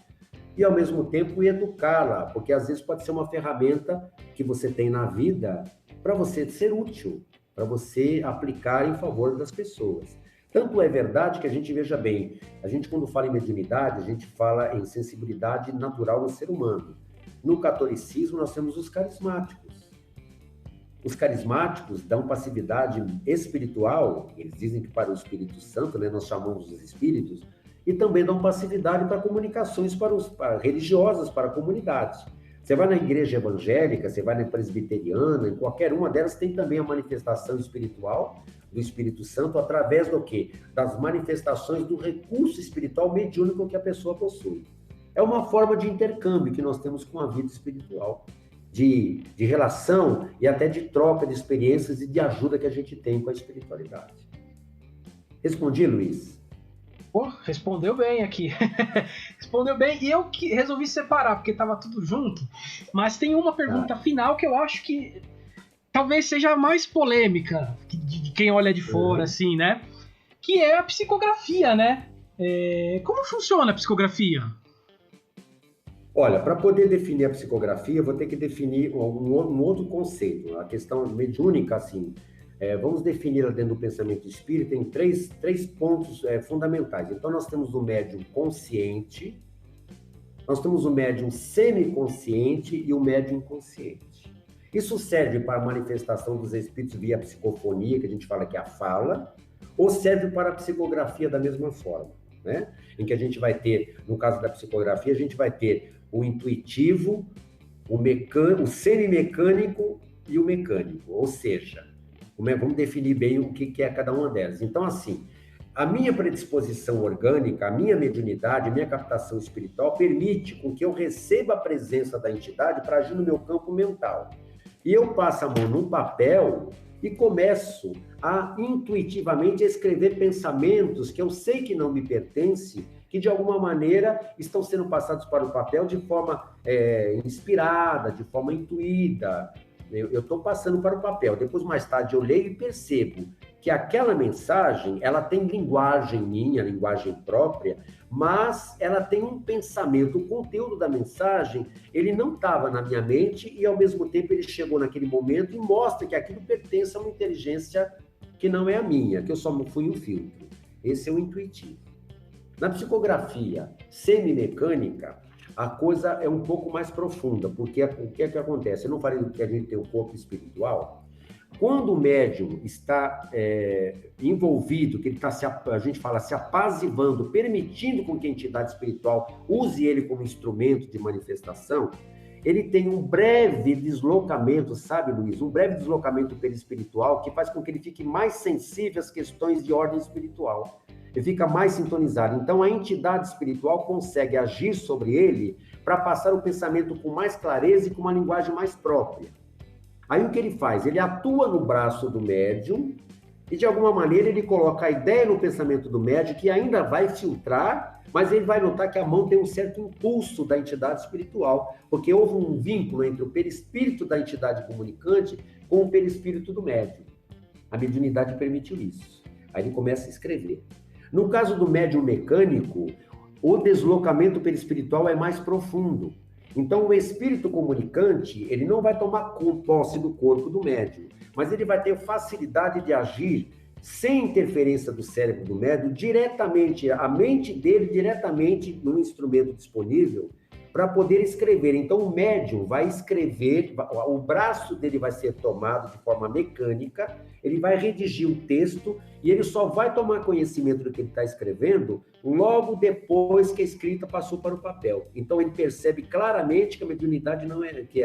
e, ao mesmo tempo, educá-la, porque às vezes pode ser uma ferramenta que você tem na vida para você ser útil, para você aplicar em favor das pessoas. Tanto é verdade que a gente, veja bem, a gente quando fala em mediunidade, a gente fala em sensibilidade natural no ser humano. No catolicismo, nós temos os carismáticos. Os carismáticos dão passividade espiritual, eles dizem que para o Espírito Santo, né, nós chamamos os espíritos, e também dão passividade para comunicações religiosas, para comunidades. Você vai na igreja evangélica, você vai na presbiteriana, em qualquer uma delas tem também a manifestação espiritual do Espírito Santo através do quê? Das manifestações do recurso espiritual mediúnico que a pessoa possui. É uma forma de intercâmbio que nós temos com a vida espiritual. De relação e até de troca de experiências e de ajuda que a gente tem com a espiritualidade. Respondi, Luiz? Pô, respondeu bem aqui. Respondeu bem. E eu que resolvi separar, porque estava tudo junto. Mas tem uma pergunta final que eu acho que talvez seja a mais polêmica de quem olha de fora, assim, né? Que é a psicografia, né? Como funciona a psicografia? Olha, para poder definir a psicografia, eu vou ter que definir um outro conceito. A questão mediúnica, assim, vamos defini-la dentro do pensamento espírita em três pontos fundamentais. Então, nós temos o médium consciente, nós temos o médium semiconsciente e o médium inconsciente. Isso serve para a manifestação dos espíritos via psicofonia, que a gente fala que é a fala, ou serve para a psicografia da mesma forma, né? Em que a gente vai ter, no caso da psicografia, a gente vai ter o intuitivo, o semimecânico e o mecânico. Ou seja, vamos definir bem o que é cada uma delas. Então, assim, a minha predisposição orgânica, a minha mediunidade, a minha captação espiritual permite com que eu receba a presença da entidade para agir no meu campo mental. E eu passo a mão num papel e começo a intuitivamente escrever pensamentos que eu sei que não me pertencem, que de alguma maneira estão sendo passados para o papel de forma inspirada, de forma intuída. Eu estou passando para o papel. Depois, mais tarde, eu leio e percebo que aquela mensagem, ela tem linguagem minha, linguagem própria, mas ela tem um pensamento, o conteúdo da mensagem, ele não estava na minha mente e, ao mesmo tempo, ele chegou naquele momento e mostra que aquilo pertence a uma inteligência que não é a minha, que eu só fui um filtro. Esse é o intuitivo. Na psicografia semimecânica, a coisa é um pouco mais profunda, porque o que é que acontece? Eu não falei do que a gente tem o corpo espiritual. Quando o médium está envolvido, que ele está, a gente fala, se apaziguando, permitindo com que a entidade espiritual use ele como instrumento de manifestação, ele tem um breve deslocamento, sabe, Luiz? Um breve deslocamento perispiritual que faz com que ele fique mais sensível às questões de ordem espiritual. Ele fica mais sintonizado. Então, a entidade espiritual consegue agir sobre ele para passar o pensamento com mais clareza e com uma linguagem mais própria. Aí, o que ele faz? Ele atua no braço do médium e, de alguma maneira, ele coloca a ideia no pensamento do médium que ainda vai filtrar, mas ele vai notar que a mão tem um certo impulso da entidade espiritual, porque houve um vínculo entre o perispírito da entidade comunicante com o perispírito do médium. A mediunidade permitiu isso. Aí ele começa a escrever. No caso do médium mecânico, o deslocamento perispiritual é mais profundo. Então, o espírito comunicante, ele não vai tomar posse do corpo do médium, mas ele vai ter facilidade de agir sem interferência do cérebro do médium, diretamente, a mente dele diretamente no instrumento disponível, para poder escrever. Então, o médium vai escrever, o braço dele vai ser tomado de forma mecânica, ele vai redigir o texto e ele só vai tomar conhecimento do que ele está escrevendo logo depois que a escrita passou para o papel. Então, ele percebe claramente que a mediunidade não é, que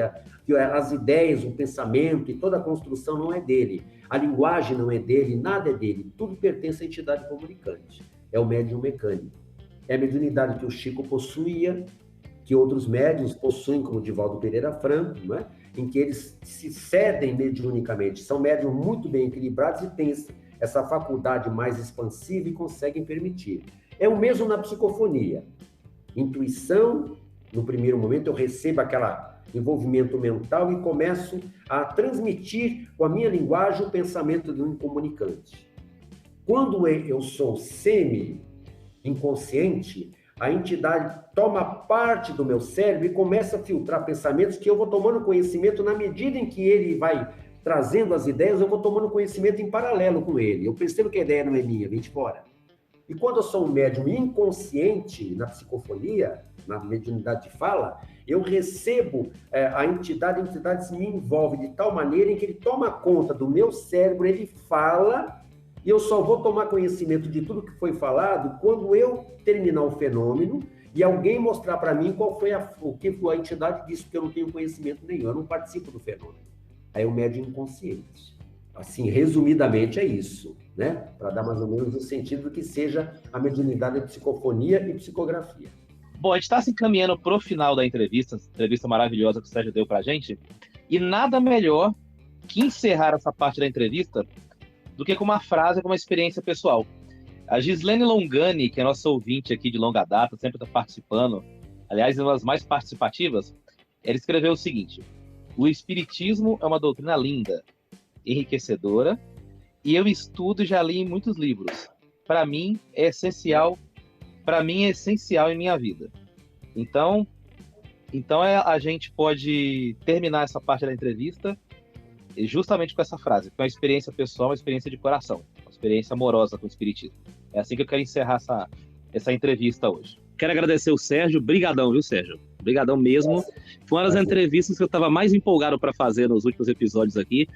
as ideias, o pensamento e toda a construção não é dele, a linguagem não é dele, nada é dele, tudo pertence à entidade comunicante. É o médium mecânico. É a mediunidade que o Chico possuía, que outros médiuns possuem, como o Divaldo Pereira Franco, não é? Em que eles se cedem mediunicamente. São médiuns muito bem equilibrados e têm essa faculdade mais expansiva e conseguem permitir. É o mesmo na psicofonia. Intuição, no primeiro momento eu recebo aquele envolvimento mental e começo a transmitir com a minha linguagem o pensamento de um comunicante. Quando eu sou semi-inconsciente, a entidade toma parte do meu cérebro e começa a filtrar pensamentos que eu vou tomando conhecimento na medida em que ele vai trazendo as ideias, eu vou tomando conhecimento em paralelo com ele. Eu percebo que a ideia não é minha, vem de fora. E quando eu sou um médium inconsciente na psicofonia, na mediunidade de fala, eu recebo a entidade me envolve de tal maneira em que ele toma conta do meu cérebro, ele fala, e eu só vou tomar conhecimento de tudo que foi falado quando eu terminar o fenômeno e alguém mostrar para mim qual foi o que a entidade disse, porque eu não tenho conhecimento nenhum, eu não participo do fenômeno. Aí é o médium inconsciente. Assim, resumidamente é isso, né? Para dar mais ou menos o sentido do que seja a mediunidade de psicofonia e psicografia. Bom, a gente está se encaminhando para o final da entrevista maravilhosa que o Sérgio deu para a gente, e nada melhor que encerrar essa parte da entrevista do que com uma frase, com uma experiência pessoal. A Gislene Longani, que é nossa ouvinte aqui de longa data, sempre está participando, aliás, é uma das mais participativas, ela escreveu o seguinte: o Espiritismo é uma doutrina linda, enriquecedora, e eu estudo e já li em muitos livros. Para mim é essencial em minha vida. Então a gente pode terminar essa parte da entrevista justamente com essa frase, que é uma experiência pessoal, uma experiência de coração, uma experiência amorosa com o Espiritismo. É assim que eu quero encerrar essa entrevista hoje. Quero agradecer o Sérgio, brigadão, viu, Sérgio? Brigadão mesmo. Foi uma das entrevistas que eu estava mais empolgado para fazer nos últimos episódios aqui,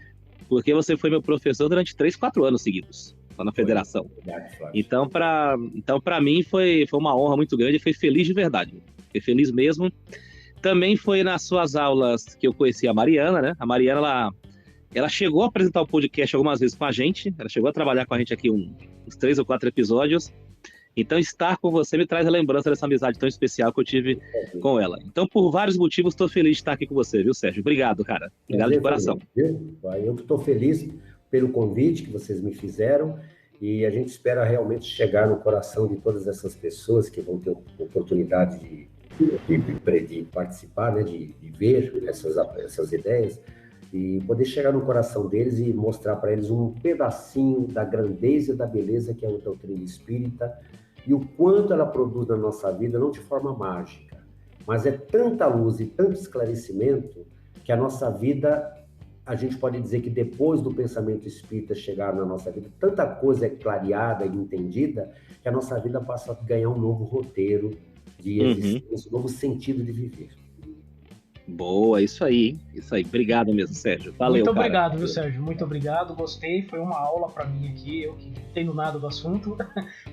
porque você foi meu professor durante 3-4 anos seguidos, lá na federação. Então, para mim, foi uma honra muito grande, foi feliz de verdade. Fiquei feliz mesmo. Também foi nas suas aulas que eu conheci a Mariana, né? A Mariana, ela chegou a apresentar o podcast algumas vezes com a gente, ela chegou a trabalhar com a gente aqui uns 3 ou 4 episódios. Então, estar com você me traz a lembrança dessa amizade tão especial que eu tive com ela. Então, por vários motivos, estou feliz de estar aqui com você, viu, Sérgio? Obrigado, cara. Obrigado de coração. Eu que estou feliz pelo convite que vocês me fizeram e a gente espera realmente chegar no coração de todas essas pessoas que vão ter oportunidade de participar, né, de ver essas ideias e poder chegar no coração deles e mostrar para eles um pedacinho da grandeza e da beleza que é a doutrina espírita e o quanto ela produz na nossa vida, não de forma mágica, mas é tanta luz e tanto esclarecimento que a nossa vida, a gente pode dizer que depois do pensamento espírita chegar na nossa vida, tanta coisa é clareada e entendida que a nossa vida passa a ganhar um novo roteiro de existência, um novo sentido de viver. Boa, isso aí, hein? Isso aí. Obrigado mesmo, Sérgio. Valeu, muito cara. Obrigado, viu, Sérgio? Muito obrigado, gostei. Foi uma aula para mim aqui, eu que não tenho nada do assunto.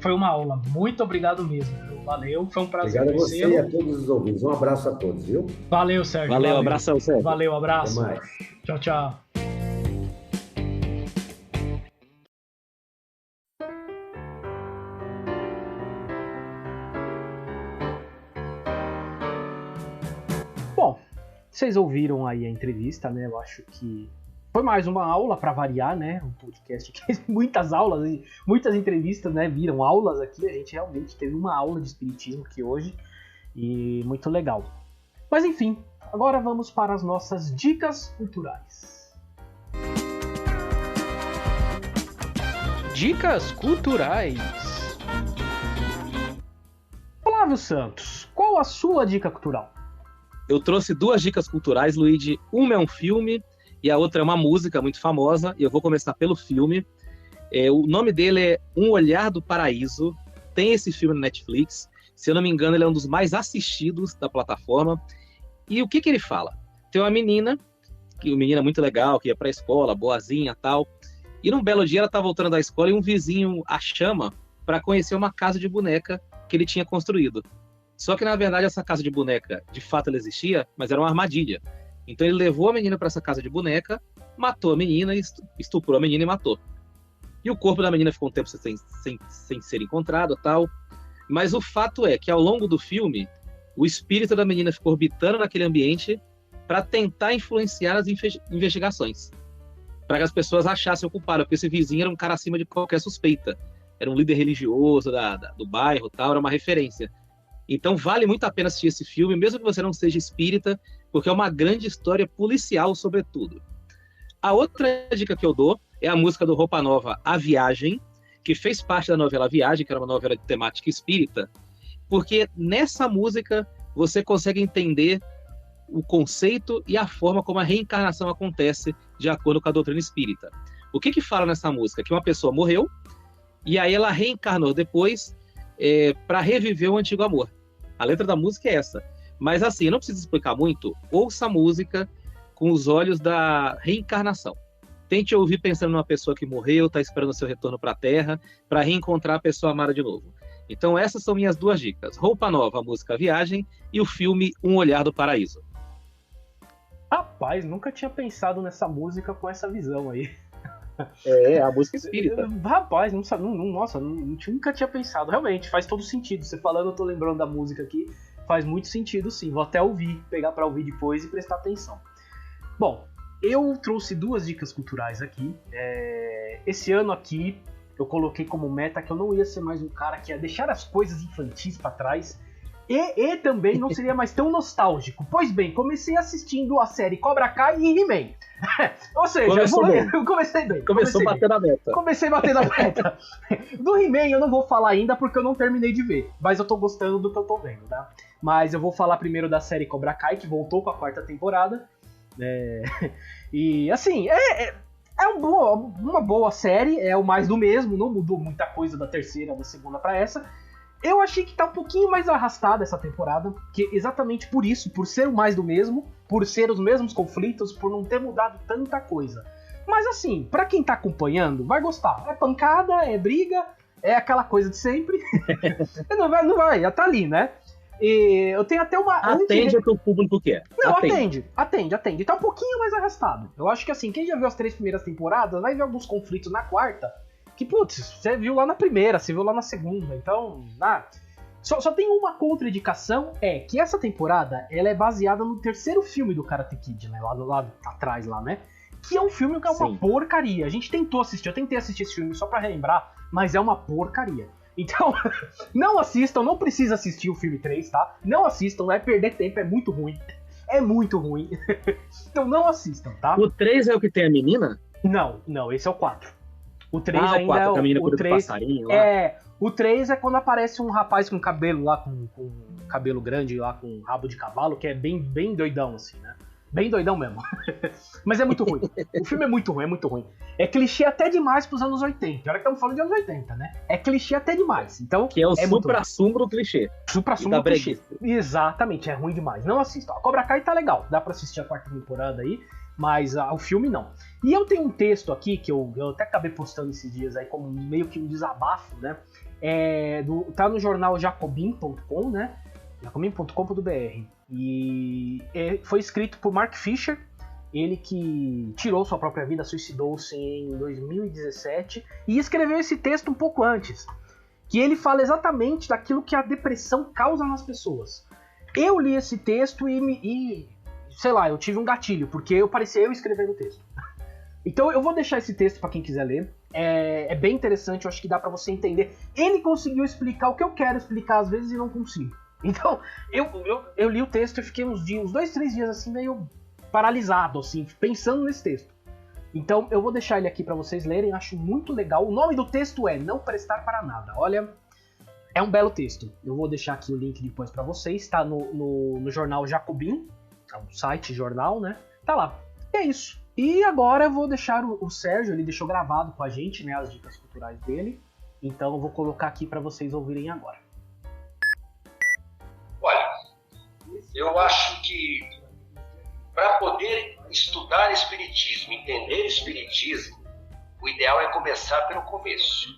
Foi uma aula. Muito obrigado mesmo. Valeu, foi um prazer. Obrigado a você e a todos os ouvintes. Um abraço a todos, viu? Valeu, Sérgio. Valeu, abração, Sérgio. Valeu, abraço. Até mais. Tchau, tchau. Bom, vocês ouviram aí a entrevista, né? Eu acho que foi mais uma aula para variar, né? Um podcast que fez muitas aulas e muitas entrevistas, né? Viram aulas aqui. A gente realmente teve uma aula de espiritismo aqui hoje e muito legal. Mas enfim, agora vamos para as nossas dicas culturais. Dicas culturais. Flávio Santos, qual a sua dica cultural? Eu trouxe 2 dicas culturais, Luigi. Uma é um filme e a outra é uma música muito famosa. E eu vou começar pelo filme. O nome dele é Um Olhar do Paraíso. Tem esse filme no Netflix. Se eu não me engano, ele é um dos mais assistidos da plataforma. E o que ele fala? Tem uma menina, que uma menina muito legal, que ia pra escola, boazinha e tal. E num belo dia ela tá voltando da escola e um vizinho a chama para conhecer uma casa de boneca que ele tinha construído. Só que, na verdade, essa casa de boneca, de fato, ela existia, mas era uma armadilha. Então, ele levou a menina para essa casa de boneca, matou a menina, estuprou a menina e matou. E o corpo da menina ficou um tempo sem ser encontrado e tal. Mas o fato é que ao longo do filme, o espírito da menina ficou orbitando naquele ambiente para tentar influenciar as investigações. Para que as pessoas achassem o culpado, porque esse vizinho era um cara acima de qualquer suspeita. Era um líder religioso do bairro, tal, era uma referência. Então vale muito a pena assistir esse filme, mesmo que você não seja espírita, porque é uma grande história policial, sobretudo. A outra dica que eu dou é a música do Roupa Nova, A Viagem, que fez parte da novela Viagem, que era uma novela de temática espírita, porque nessa música você consegue entender o conceito e a forma como a reencarnação acontece de acordo com a doutrina espírita. O que fala nessa música? Que uma pessoa morreu e aí ela reencarnou depois para reviver o antigo amor. A letra da música é essa. Mas assim, eu não preciso explicar muito. Ouça a música com os olhos da reencarnação. Tente ouvir pensando numa pessoa que morreu, está esperando o seu retorno para a Terra, para reencontrar a pessoa amada de novo. Então essas são minhas 2 dicas. Roupa Nova, a música Viagem, e o filme Um Olhar do Paraíso. Rapaz, nunca tinha pensado nessa música com essa visão aí. A música espírita. Rapaz, nunca tinha pensado. Realmente, faz todo sentido. Você falando, eu tô lembrando da música aqui. Faz muito sentido, sim. Vou até pegar pra ouvir depois e prestar atenção. Bom, eu trouxe 2 dicas culturais aqui. Esse ano aqui, eu coloquei como meta que eu não ia ser mais um cara que ia deixar as coisas infantis pra trás. E também não seria mais tão nostálgico. Pois bem, comecei assistindo a série Cobra Kai e He-Man. Ou seja, eu comecei bem. Começou batendo a meta. Comecei batendo a meta. Do He-Man eu não vou falar ainda porque eu não terminei de ver. Mas eu tô gostando do que eu tô vendo, tá? Mas eu vou falar primeiro da série Cobra Kai, que voltou com a 4ª temporada. E assim, uma boa série, é o mais do mesmo, não mudou muita coisa da 3ª, da 2ª pra essa. Eu achei que tá um pouquinho mais arrastada essa temporada, que exatamente por isso, por ser o mais do mesmo, por ser os mesmos conflitos, por não ter mudado tanta coisa. Mas assim, pra quem tá acompanhando, vai gostar. É pancada, é briga, é aquela coisa de sempre. não vai, tá ali, né? E eu tenho até uma... Atende o que o público quer. Não, atende. Tá um pouquinho mais arrastado. Eu acho que assim, quem já viu as 3 primeiras temporadas, vai ver alguns conflitos na 4ª, que, putz, você viu lá na 1ª, você viu lá na 2ª, então, só tem uma contraindicação, é que essa temporada, ela é baseada no 3º filme do Karate Kid, né, lá atrás, lá, né, que é um filme que é uma porcaria. A gente tentou assistir, eu tentei assistir esse filme só pra relembrar, mas é uma porcaria. Então, não assistam, não precisa assistir o filme 3, tá? Não assistam, vai perder tempo, é muito ruim. É muito ruim. Então não assistam, tá? O 3 é o que tem a menina? Não, esse é o 4. O 3 ainda 4, é o... menina o 3 passarinho lá. O 3 é quando aparece um rapaz com cabelo lá, com cabelo grande lá, com rabo de cavalo, que é bem doidão, assim, né? Bem doidão mesmo. Mas é muito ruim. O filme é muito ruim. É clichê até demais pros anos 80. Olha que estamos falando de anos 80, né? É clichê até demais. Então, que é o supra-sumo do clichê. Supra-sumo do clichê. Exatamente, é ruim demais. Não assista. A Cobra Kai tá legal. Dá pra assistir a 4ª temporada aí. Mas o filme não. E eu tenho um texto aqui, que eu até acabei postando esses dias aí, como meio que um desabafo, né? Tá no jornal jacobin.com, né? jacobin.com.br. E foi escrito por Mark Fisher, ele que tirou sua própria vida, suicidou-se em 2017, e escreveu esse texto um pouco antes, que ele fala exatamente daquilo que a depressão causa nas pessoas. Eu li esse texto e sei lá, eu tive um gatilho, porque parecia eu escrevendo o texto. Então eu vou deixar esse texto para quem quiser ler. É bem interessante, eu acho que dá para você entender. Ele conseguiu explicar o que eu quero explicar às vezes e não consigo. Então eu li o texto e fiquei uns 2, 3 dias assim, meio paralisado, assim, pensando nesse texto. Então eu vou deixar ele aqui para vocês lerem, acho muito legal. O nome do texto é Não Prestar para Nada. Olha, é um belo texto. Eu vou deixar aqui o link depois para vocês. Está no jornal Jacobin. É um site, jornal, né? Tá lá. E é isso. E agora eu vou deixar o Sérgio, ele deixou gravado com a gente, né? As dicas culturais dele. Então eu vou colocar aqui para vocês ouvirem agora. Olha, eu acho que para poder estudar Espiritismo, entender Espiritismo, o ideal é começar pelo começo.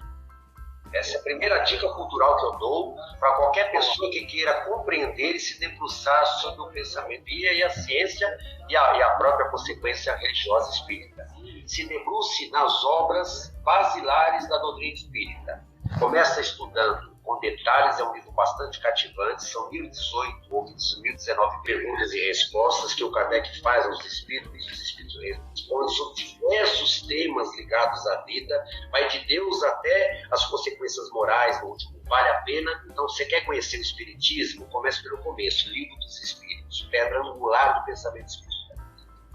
Essa é a primeira dica cultural que eu dou para qualquer pessoa que queira compreender e se debruçar sobre o pensamento e a ciência e a própria consequência religiosa espírita. Se debruce nas obras basilares da doutrina espírita. Começa estudando com detalhes, é um livro bastante cativante, são 1018 ou 1019 perguntas e respostas que o Kardec faz aos espíritos, e os espíritos respondem sobre diversos temas ligados à vida, vai de Deus até as consequências morais, no último, vale a pena. Então, você quer conhecer o Espiritismo? Comece pelo começo, Livro dos Espíritos, pedra angular do pensamento espírita.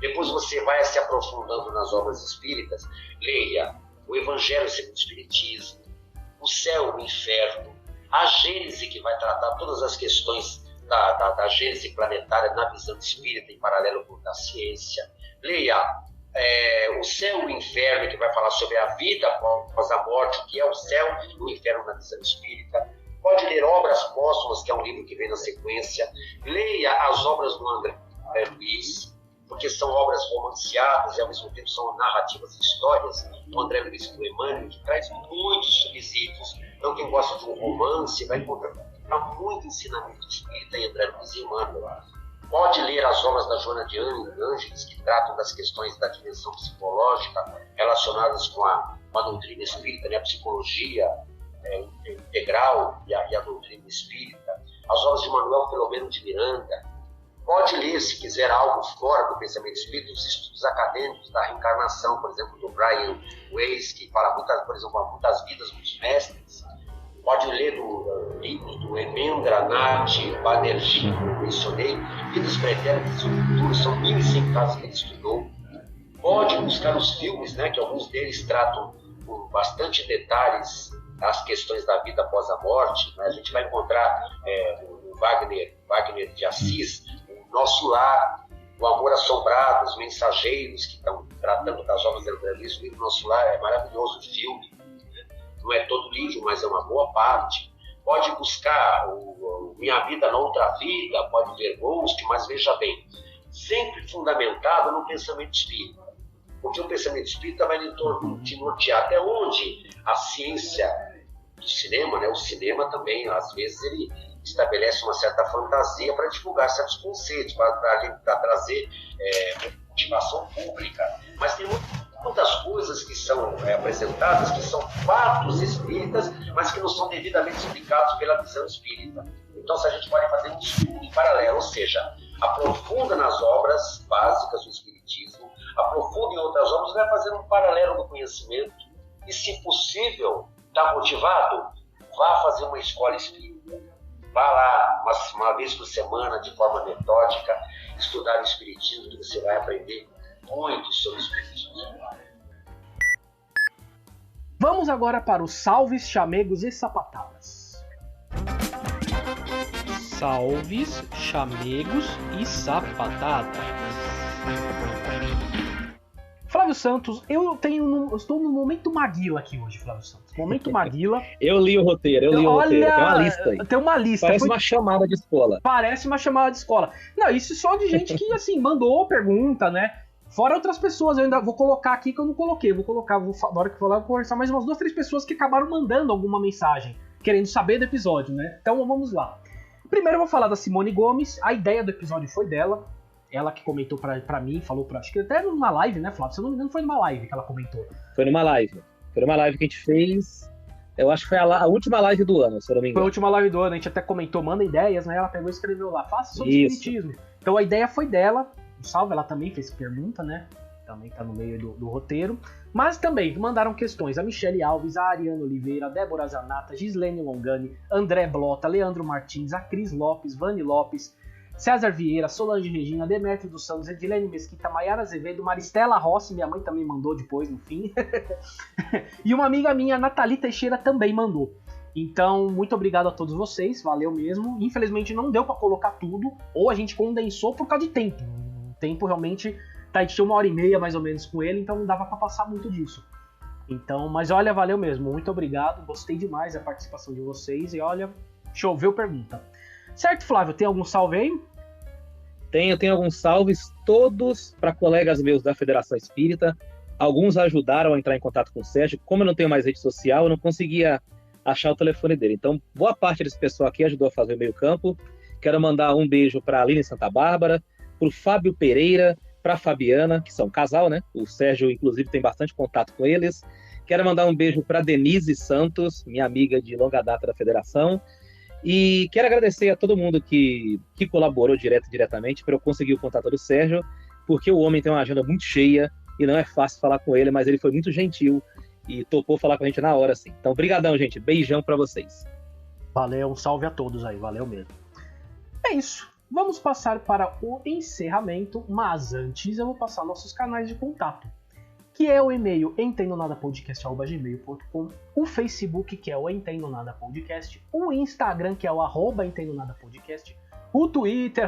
Depois você vai se aprofundando nas obras espíritas, leia o Evangelho segundo o Espiritismo, o Céu, o Inferno, a Gênese, que vai tratar todas as questões da Gênese planetária na visão espírita, em paralelo com a ciência. Leia o Céu e o Inferno, que vai falar sobre a vida após a morte, o que é o céu e o inferno na visão espírita. Pode ler Obras Póstumas, que é um livro que vem na sequência. Leia as obras do André Luiz, porque são obras romanceadas e ao mesmo tempo são narrativas e histórias do André Luiz e do Emmanuel, que traz muitos subsídios. Então, quem gosta de um romance vai encontrar muito ensinamento espírita em André Luiz e Emmanuel. Pode ler as obras da Joana de Ângeles, que tratam das questões da dimensão psicológica relacionadas com a doutrina espírita, né? A psicologia integral e a doutrina espírita. As obras de Manuel Filomeno de Miranda. Pode ler, se quiser, algo fora do pensamento espírita, os estudos acadêmicos da reencarnação, por exemplo, do Brian Weiss, que fala, por exemplo, muitas vidas dos mestres. Pode ler livros do Emendranath Banerjee, que eu mencionei, Vidas Pretéritas e o Futuro, são 1.100 casos que ele estudou. Pode buscar os filmes, né, que alguns deles tratam com bastante detalhes as questões da vida após a morte. Né? A gente vai encontrar o Wagner de Assis, Nosso Lar, O Amor Assombrado, Os Mensageiros, que estão tratando das obras do André Luiz. O livro Nosso Lar é maravilhoso, o filme. Não é todo livro, mas é uma boa parte. Pode buscar o Minha Vida na Outra Vida, pode ver Ghost, mas veja bem, sempre fundamentado no pensamento espírita. Porque o pensamento espírita vai te nortear até onde a ciência do cinema, né? O cinema também, às vezes, ele estabelece uma certa fantasia para divulgar certos conceitos, para trazer motivação pública. Mas tem muitas coisas que são apresentadas, que são fatos espíritas, mas que não são devidamente explicados pela visão espírita. Então, se a gente pode fazer um estudo em paralelo, ou seja, aprofunda nas obras básicas do espiritismo, aprofunda em outras obras, vai fazer um paralelo do conhecimento e, se possível, está motivado, vá fazer uma escola espírita. Vá lá uma vez por semana, de forma metódica, estudar o espiritismo, que você vai aprender muito sobre o espiritismo. Vamos agora para os salves, chamegos e sapatadas. Salves, chamegos e sapatadas. Flávio Santos, eu estou no momento Maguila aqui hoje, Flávio Santos. Momento Maguila. Eu li o roteiro, tem uma lista aí. Tem uma lista. Parece uma chamada de escola. Parece uma chamada de escola. Não, isso só de gente que, assim, mandou pergunta, né? Fora outras pessoas, eu ainda vou colocar aqui que eu não coloquei. Na hora que for lá, eu vou conversar mais umas 2, 3 pessoas que acabaram mandando alguma mensagem, querendo saber do episódio, né? Então vamos lá. Primeiro eu vou falar da Simone Gomes. A ideia do episódio foi dela. Ela que comentou pra mim, falou acho que até numa live, né, Flávio? Se eu não me engano, foi numa live que ela comentou. Foi numa live que a gente fez. Eu acho que foi a última live do ano, se eu não me engano. Foi a última live do ano, a gente até comentou, manda ideias, né? Ela pegou e escreveu lá, faça sobre espiritismo. Então a ideia foi dela. Salve, ela também fez pergunta, né? Também tá no meio do roteiro. Mas também mandaram questões a Michele Alves, a Ariana Oliveira, a Débora Zanata, Gislene Longani, André Blota, Leandro Martins, a Cris Lopes, Vani Lopes, César Vieira, Solange Regina, Demétrio dos Santos, Edilene Mesquita, Maiara Azevedo, Maristela Rossi, minha mãe também mandou depois, no fim. E uma amiga minha, Nathalie Teixeira, também mandou. Então, muito obrigado a todos vocês, valeu mesmo. Infelizmente não deu pra colocar tudo, ou a gente condensou por causa de tempo. O tempo realmente, a gente tinha 1h30 mais ou menos com ele, então não dava pra passar muito disso. Então, mas olha, valeu mesmo, muito obrigado, gostei demais da participação de vocês e olha, choveu pergunta. Certo, Flávio, tem algum salve aí? Tenho alguns salves, todos para colegas meus da Federação Espírita. Alguns ajudaram a entrar em contato com o Sérgio. Como eu não tenho mais rede social, eu não conseguia achar o telefone dele. Então, boa parte desse pessoal aqui ajudou a fazer o meio campo. Quero mandar um beijo para a Aline Santa Bárbara, para o Fábio Pereira, para a Fabiana, que são um casal, né? O Sérgio, inclusive, tem bastante contato com eles. Quero mandar um beijo para Denise Santos, minha amiga de longa data da federação. E quero agradecer a todo mundo que colaborou diretamente para eu conseguir o contato do Sérgio, porque o homem tem uma agenda muito cheia e não é fácil falar com ele, mas ele foi muito gentil e topou falar com a gente na hora, assim. Então, brigadão, gente. Beijão para vocês. Valeu, um salve a todos aí, valeu mesmo. É isso. Vamos passar para o encerramento, mas antes eu vou passar nossos canais de contato, que é o e-mail entendonadapodcast@gmail.com, o Facebook, que é o Entendo Nada Podcast, o Instagram, que é o @entendonadapodcast, o Twitter,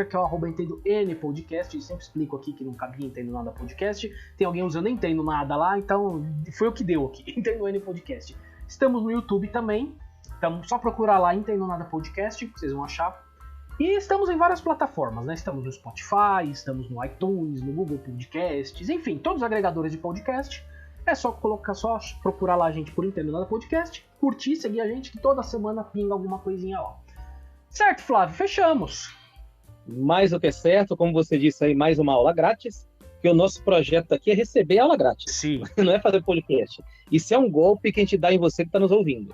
que é o @entendonpodcast, sempre explico aqui que não cabia Entendo Nada Podcast, tem alguém usando Entendo Nada lá, então foi o que deu aqui, Entendo N Podcast. Estamos no YouTube também, então só procurar lá Entendo Nada Podcast, que vocês vão achar. E estamos em várias plataformas, né? Estamos no Spotify, estamos no iTunes, no Google Podcasts, enfim, todos os agregadores de podcast. É só procurar lá a gente por Entendo Nada Podcast, curtir, seguir a gente, que toda semana pinga alguma coisinha lá. Certo, Flávio, fechamos. Mais do que certo, como você disse aí, mais uma aula grátis, que o nosso projeto aqui é receber aula grátis. Sim. Não é fazer podcast. Isso é um golpe que a gente dá em você que está nos ouvindo.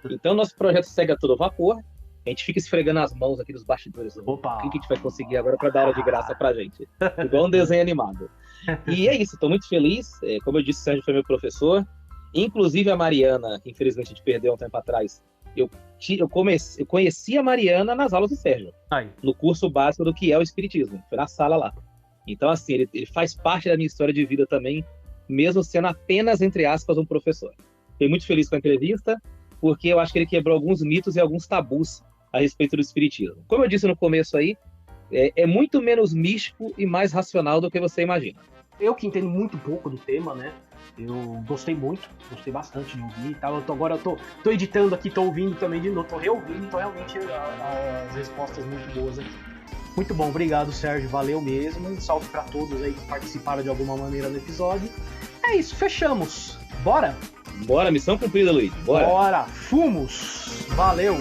Então, nosso projeto segue a todo vapor. A gente fica esfregando as mãos aqui nos bastidores. Opa! O que a gente vai conseguir agora para dar aula de graça pra gente? Igual um desenho animado. E é isso, estou muito feliz. Como eu disse, o Sérgio foi meu professor. Inclusive a Mariana, que infelizmente a gente perdeu um tempo atrás. Eu conheci a Mariana nas aulas do Sérgio. Aí. No curso básico do que é o Espiritismo. Foi na sala lá. Então, assim, ele faz parte da minha história de vida também, mesmo sendo apenas, entre aspas, um professor. Fiquei muito feliz com a entrevista, porque eu acho que ele quebrou alguns mitos e alguns tabus a respeito do espiritismo. Como eu disse no começo aí, é muito menos místico e mais racional do que você imagina. Eu que entendo muito pouco do tema, né? Eu gostei bastante de ouvir e tal. Agora eu tô editando aqui, tô ouvindo também de novo, tô reouvindo, então realmente as respostas muito boas aqui. Muito bom, obrigado, Sérgio, valeu mesmo. Um salve pra todos aí que participaram de alguma maneira no episódio. É isso, fechamos. Bora? Bora, missão cumprida, Luiz. Bora. Fumos. Valeu.